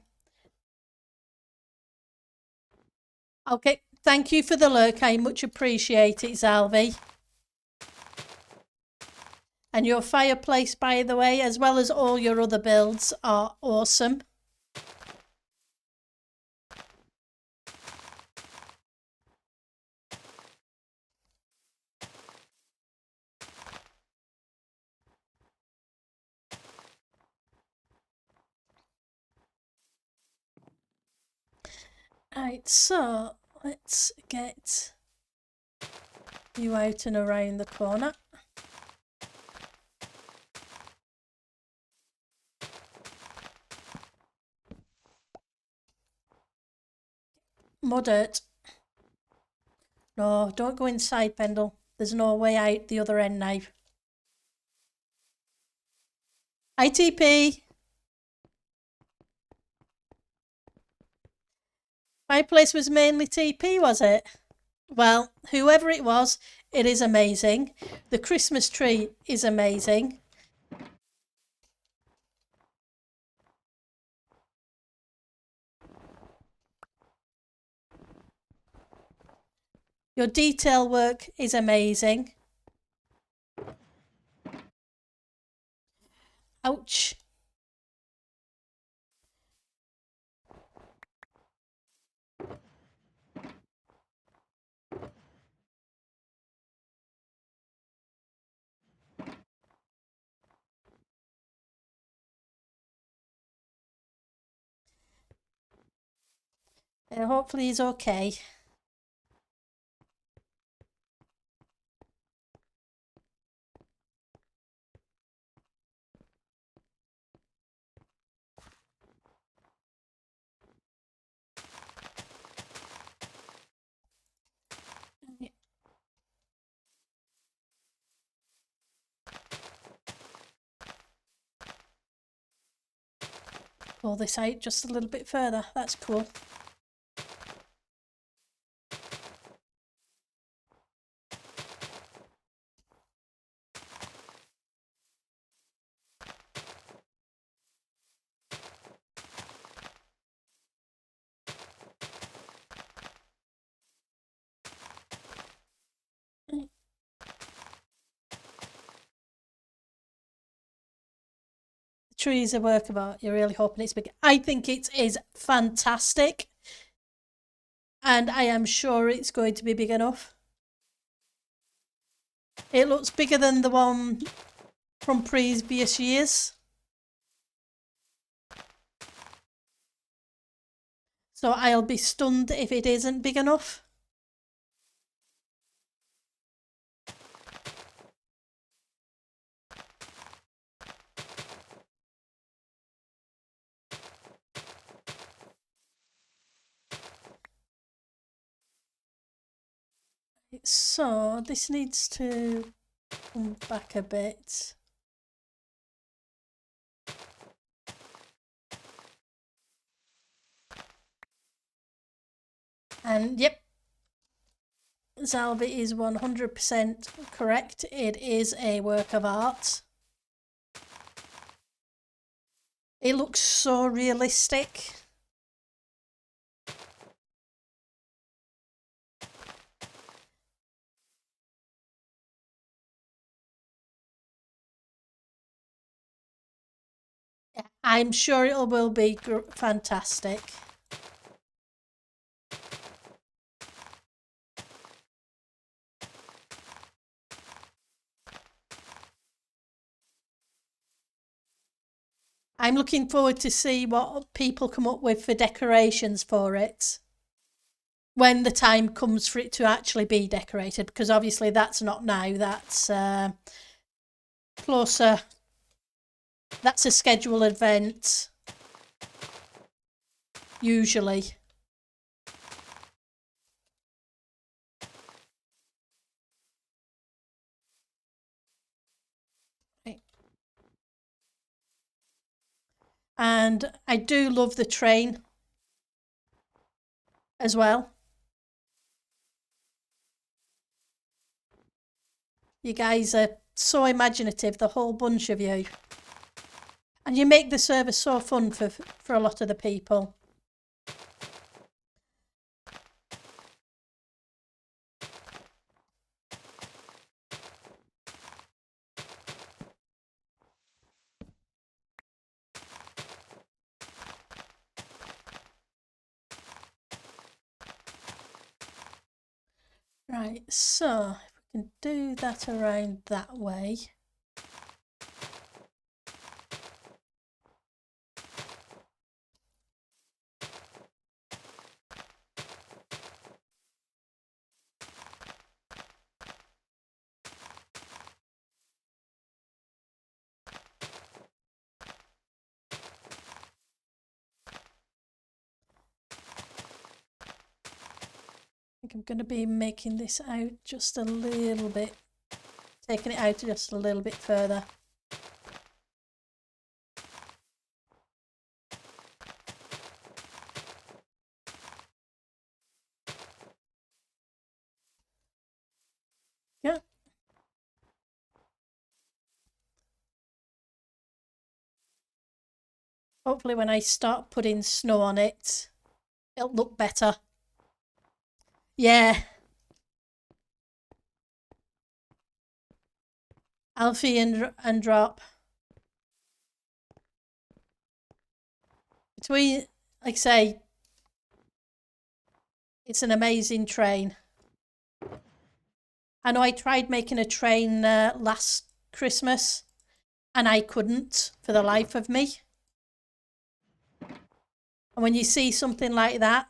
Okay, thank you for the lurk. I much appreciate it, Zalvi. And your fireplace, by the way, as well as all your other builds, are awesome. Right, so let's get you out and around the corner. More dirt. No, don't go inside, Pendle. There's no way out the other end now. ITP. Fireplace was mainly TP, was it? Well, whoever it was, it is amazing. The Christmas tree is amazing. Your detail work is amazing. Ouch. Hopefully he's okay. Pull this out just a little bit further. That's cool. Tree is a work of art. You're really hoping it's big. I think it is fantastic. And I am sure it's going to be big enough. It looks bigger than the one from previous years. So I'll be stunned if it isn't big enough. So this needs to come back a bit. And yep, Zalby is 100% correct. It is a work of art. It looks so realistic. I'm sure it will be fantastic. I'm looking forward to see what people come up with for decorations for it when the time comes for it to actually be decorated, because obviously that's not now, that's closer, that's a scheduled event usually. And I do love the train as well. You guys are so imaginative, the whole bunch of you. And you make the service so fun for a lot of the people. Right, so if we can do that around that way. I think I'm going to be making this out just a little bit, taking it out just a little bit further. Yeah. Hopefully when I start putting snow on it, it'll look better. Yeah. Alfie and Drop. Between, like I say, it's an amazing train. I know I tried making a train last Christmas and I couldn't for the life of me. And when you see something like that,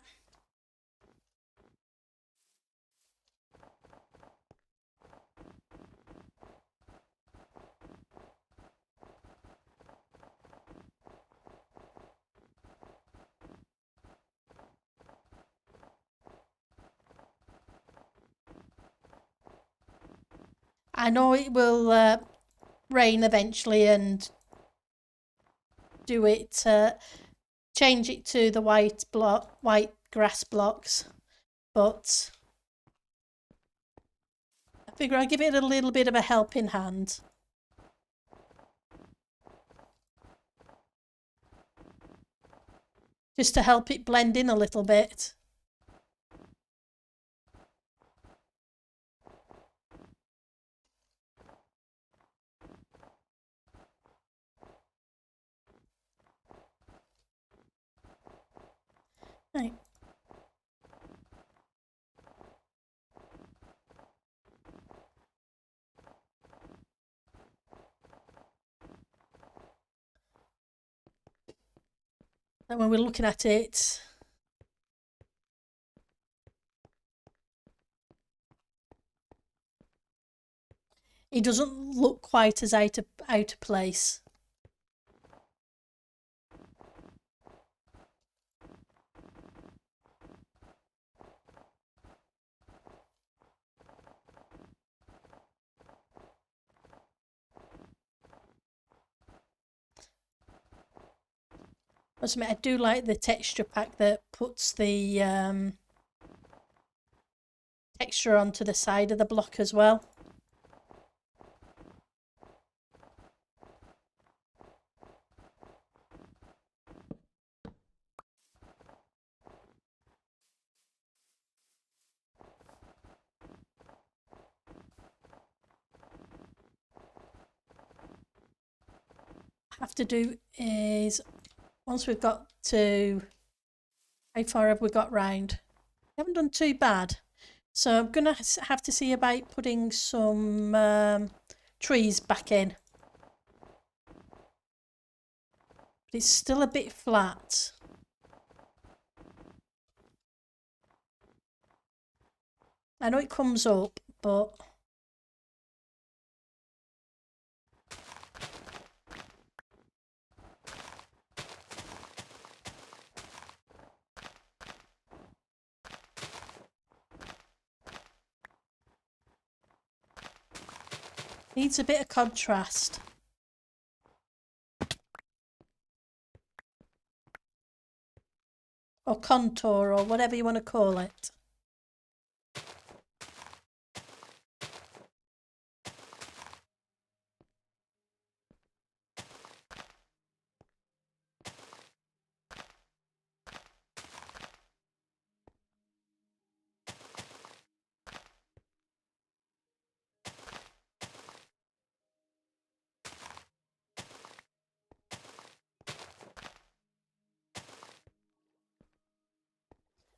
I know it will rain eventually and do it, change it to the white grass blocks, but I figure I'll give it a little bit of a helping hand. Just to help it blend in a little bit. Right. And when we're looking at it, it doesn't look quite as out of place. I do like the texture pack that puts the texture onto the side of the block as well. Have to do is once we've got to, how far have we got round? We haven't done too bad, so I'm gonna have to see about putting some trees back in, but it's still a bit flat. I know it comes up, but needs a bit of contrast. Or contour, or whatever you want to call it.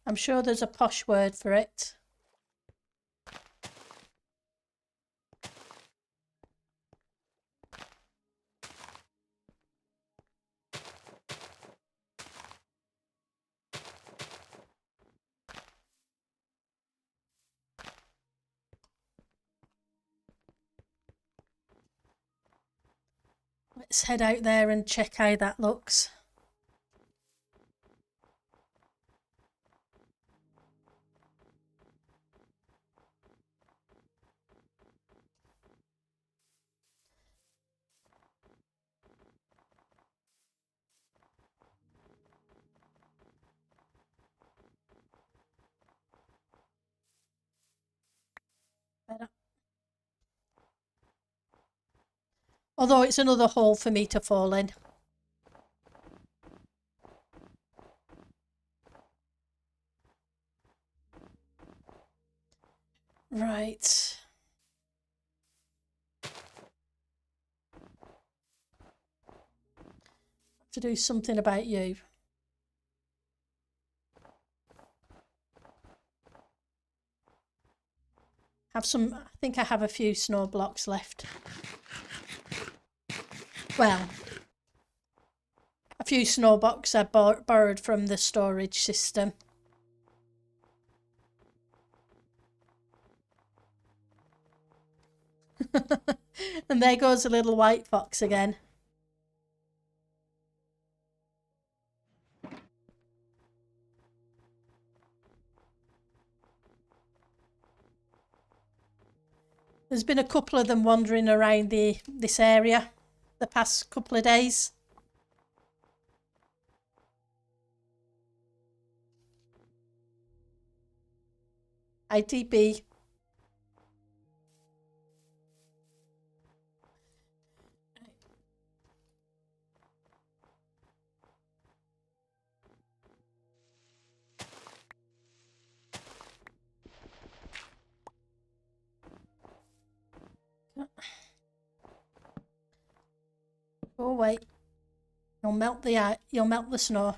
I'm sure there's a posh word for it. Let's head out there and check how that looks. Better. Although it's another hole for me to fall in. Right. To do something about you. Have some, I think I have a few snow blocks left. Well, a few snow blocks I borrowed from the storage system. And there goes a little white fox again. There's been a couple of them wandering around this area the past couple of days. ITB. Go away. You'll melt the snow.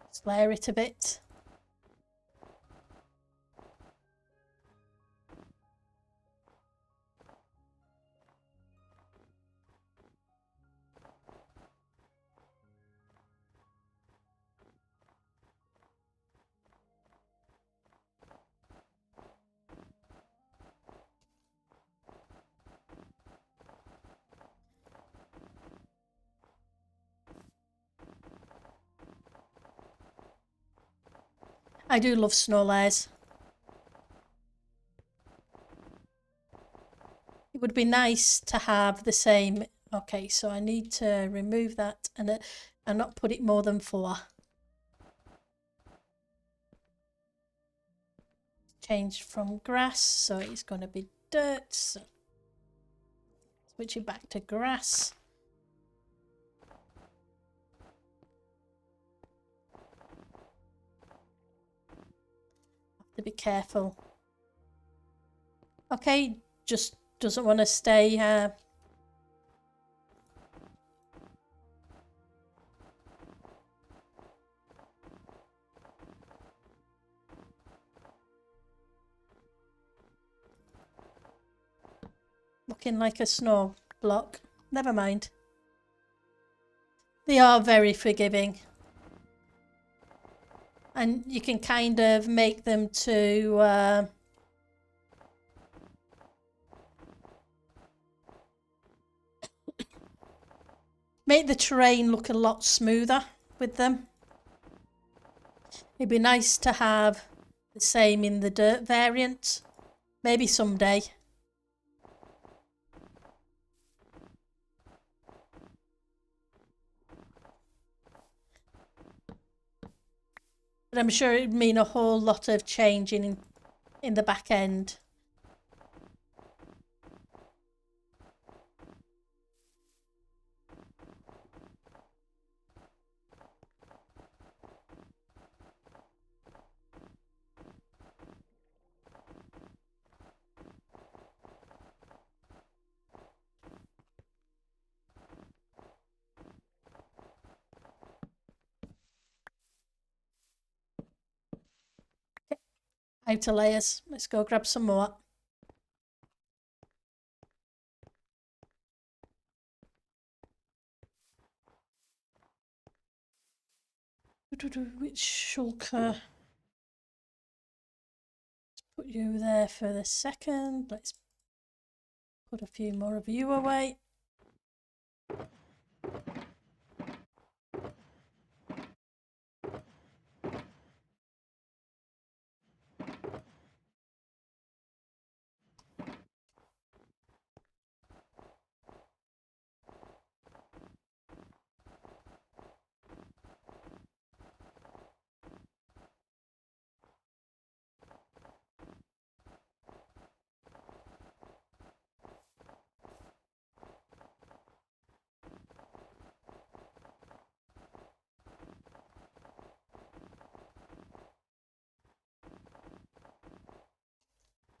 Just layer it a bit. I do love snow layers. It would be nice to have the same. Okay, so I need to remove that and not put it more than 4. Change from grass, so it's going to be dirt. So switch it back to grass. Have to be careful. Okay, just doesn't want to stay. Looking like a snow block. Never mind. They are very forgiving. And you can kind of make them to make the terrain look a lot smoother with them. It'd be nice to have the same in the dirt variant. Maybe someday. But I'm sure it'd mean a whole lot of changing in the back end. Outer layers. Let's go grab some more. Which shulker? Let's put you there for the second. Let's put a few more of you away.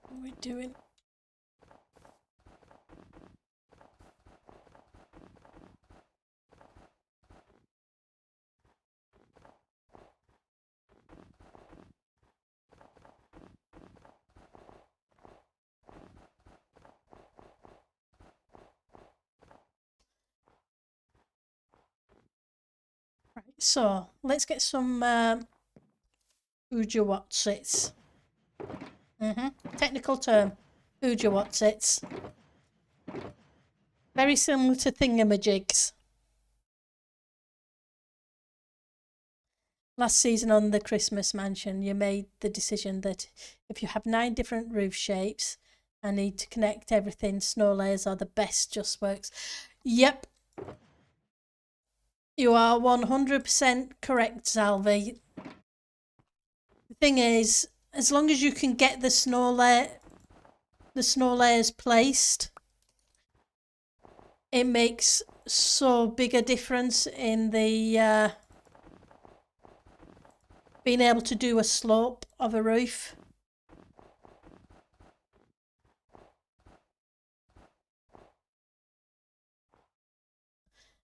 What are we doing? Right, so let's get some Ujawatsits. Technical term, Ujawatsits. Very similar to thingamajigs. Last season on the Christmas Mansion, you made the decision that if you have 9 different roof shapes and need to connect everything, snow layers are the best just works. Yep. You are 100% correct, Zalvi. The thing is, as long as you can get the snow layers placed, it makes so big a difference in the being able to do a slope of a roof.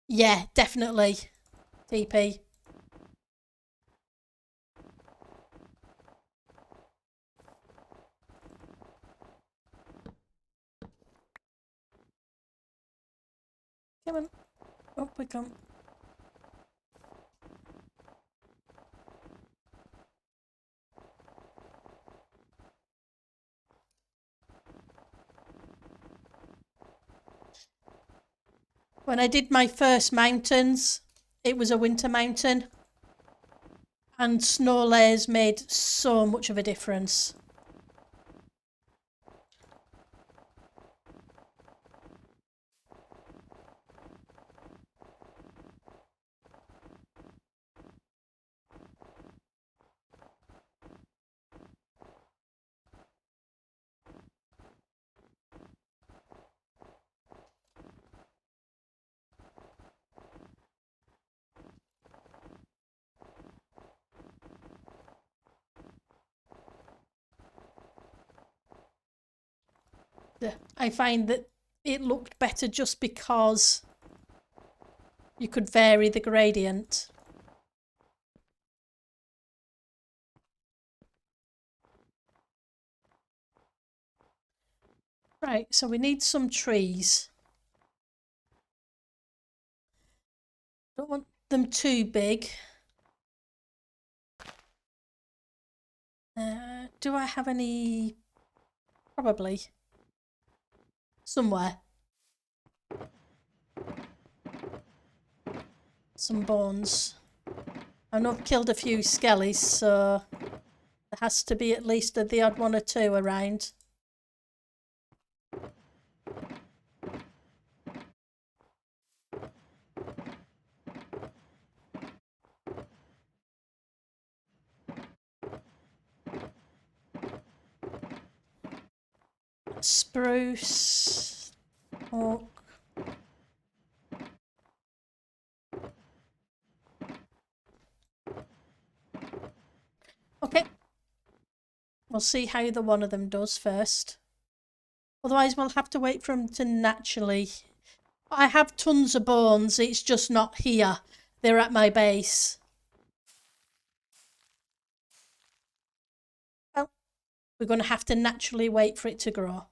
Yeah, definitely. TP. Come on. Up we come. When I did my first mountains, it was a winter mountain. And snow layers made so much of a difference. I find that it looked better just because you could vary the gradient. Right, so we need some trees. Don't want them too big. Do I have any? Probably. Somewhere. Some bones. I know I've killed a few skellies, so there has to be at least the odd one or two around. Spruce, oak. Okay. We'll see how the one of them does first. Otherwise, we'll have to wait for them to naturally... I have tons of bones, it's just not here. They're at my base. Well, we're going to have to naturally wait for it to grow.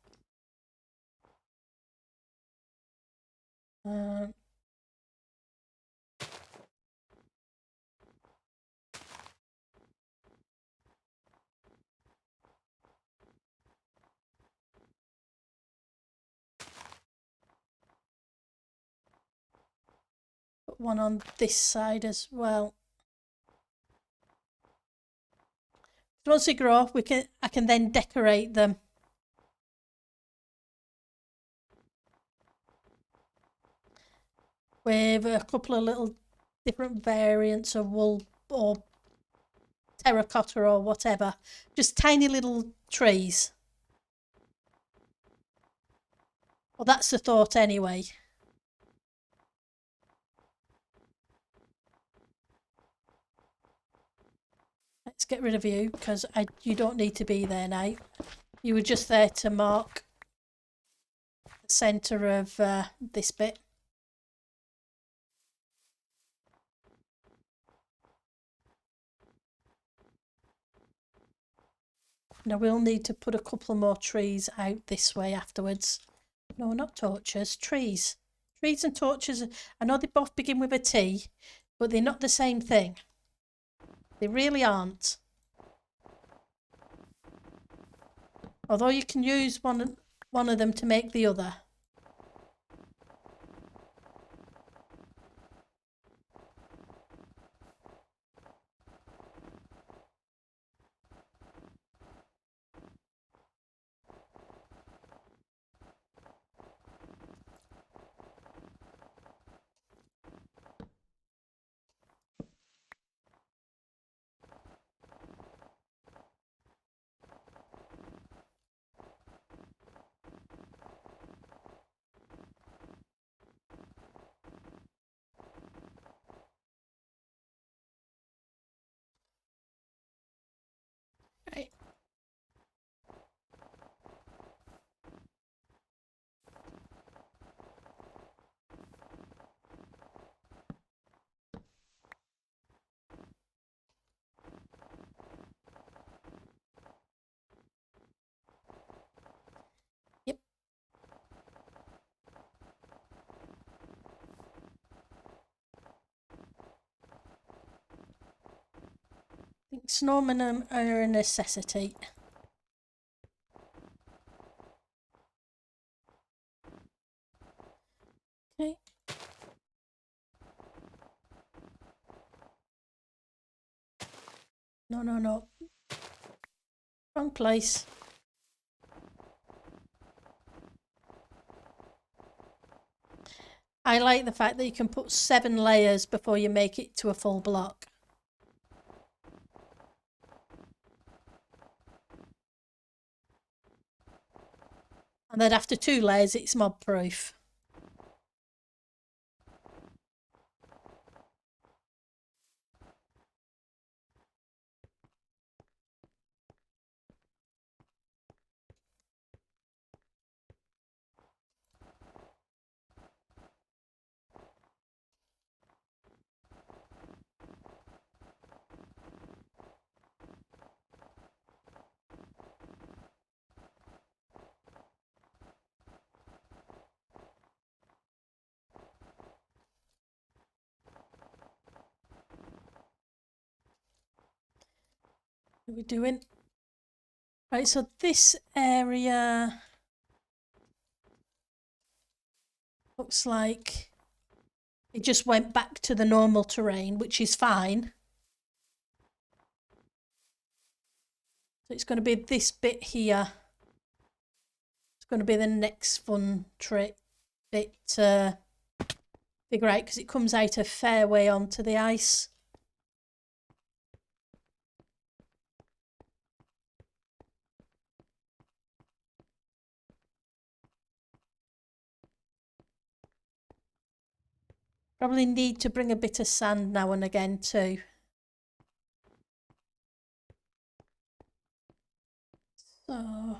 Put one on this side as well. Once they grow, I can then decorate them. With a couple of little different variants of wool or terracotta or whatever. Just tiny little trees. Well, that's the thought anyway. Let's get rid of you because you don't need to be there now. You were just there to mark the centre of this bit. Now we'll need to put a couple more trees out this way afterwards. No, not torches, trees. Trees and torches, I know they both begin with a T, but they're not the same thing. They really aren't. Although you can use one of them to make the other. Right. Yep. I think snowmen are a necessity. Okay. No, no, no. Wrong place. I like the fact that you can put 7 layers before you make it to a full block. And then after 2 layers, it's mob proof. What are we doing? Right, so this area looks like it just went back to the normal terrain, which is fine. So it's going to be this bit here. It's going to be the next fun bit to figure out, because it comes out a fair way onto the ice. Probably need to bring a bit of sand now and again too. So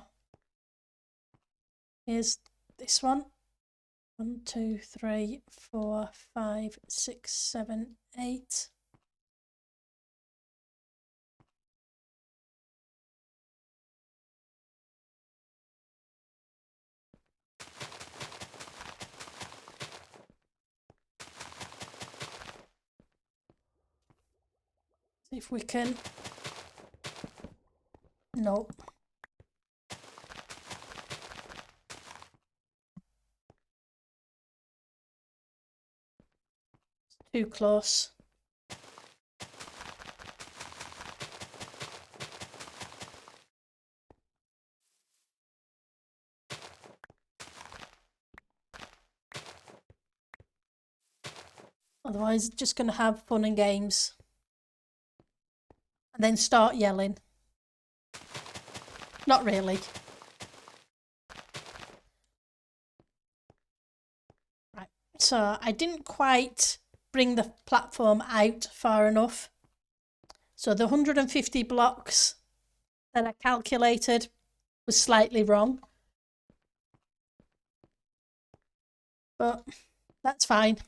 here's this one. 1, 2, 3, 4, 5, 6, 7, 8. See if we can. Nope. Too close. Otherwise, just going to have fun and games. And then start yelling. Not really. Right, so I didn't quite bring the platform out far enough. So the 150 blocks that I calculated was slightly wrong. But that's fine.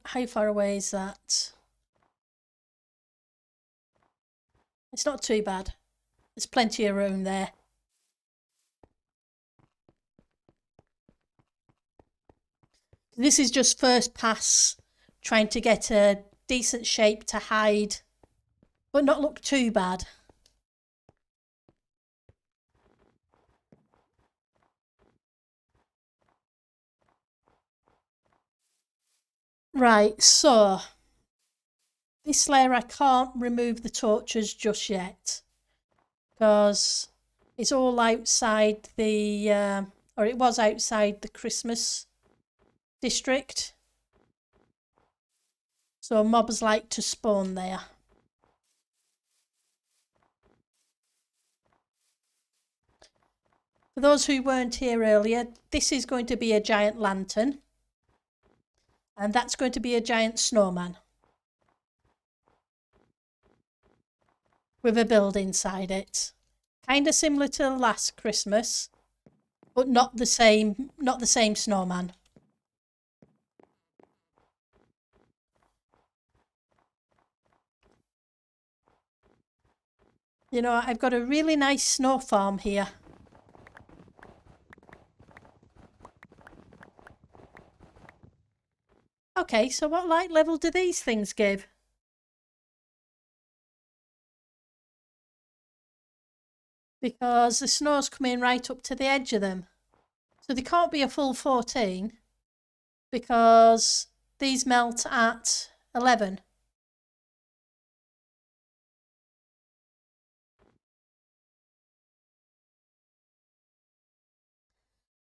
How far away is that? It's not too bad. There's plenty of room there. This is just first pass, trying to get a decent shape to hide, but not look too bad. Right, so this layer I can't remove the torches just yet, because it's all outside the, or it was outside the Christmas district. So mobs like to spawn there. For those who weren't here earlier, this is going to be a giant lantern. And that's going to be a giant snowman. With a build inside it. Kind of similar to last Christmas, but not the same snowman. You know, I've got a really nice snow farm here. Okay, so what light level do these things give? Because the snow's coming right up to the edge of them. So they can't be a full 14 because these melt at 11.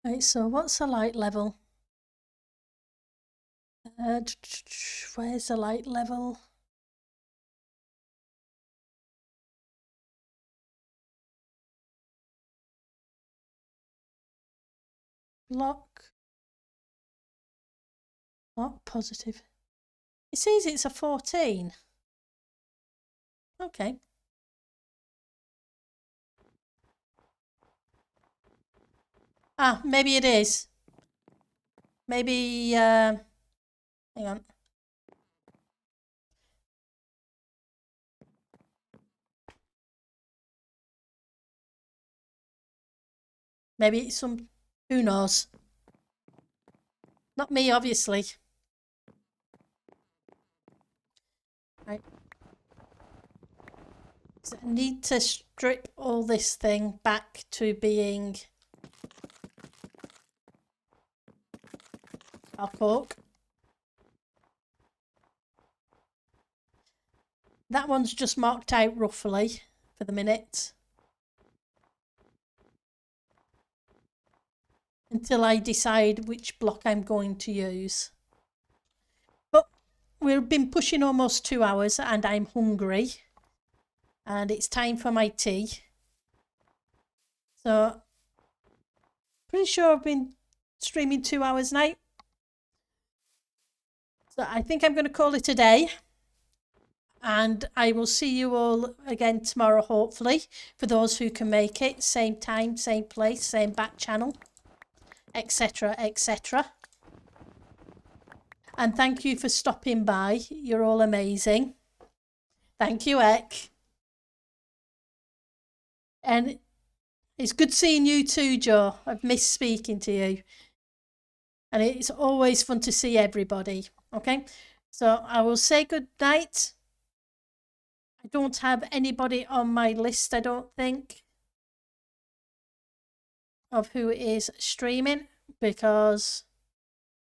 Right, so what's the light level? Where's the light level? Block. Not positive. It says it's a 14. Okay. Ah, maybe it is. Maybe, hang on. Maybe it's some, who knows? Not me, obviously. Right. So I need to strip all this thing back to being our cork. That one's just marked out roughly for the minute. Until I decide which block I'm going to use. But we've been pushing almost 2 hours and I'm hungry. And it's time for my tea. So, pretty sure I've been streaming 2 hours now. So I think I'm going to call it a day. And I will see you all again tomorrow, hopefully, for those who can make it. Same time, same place, same back channel, etc, etc. And thank you for stopping by. You're all amazing. Thank you, Ek. And it's good seeing you too, Joe. I've missed speaking to you. And it's always fun to see everybody. Okay, so I will say good night. I don't have anybody on my list, I don't think, of who is streaming because,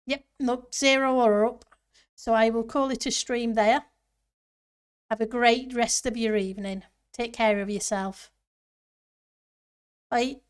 yep, nope, 0 or up. So I will call it a stream there. Have a great rest of your evening. Take care of yourself. Bye.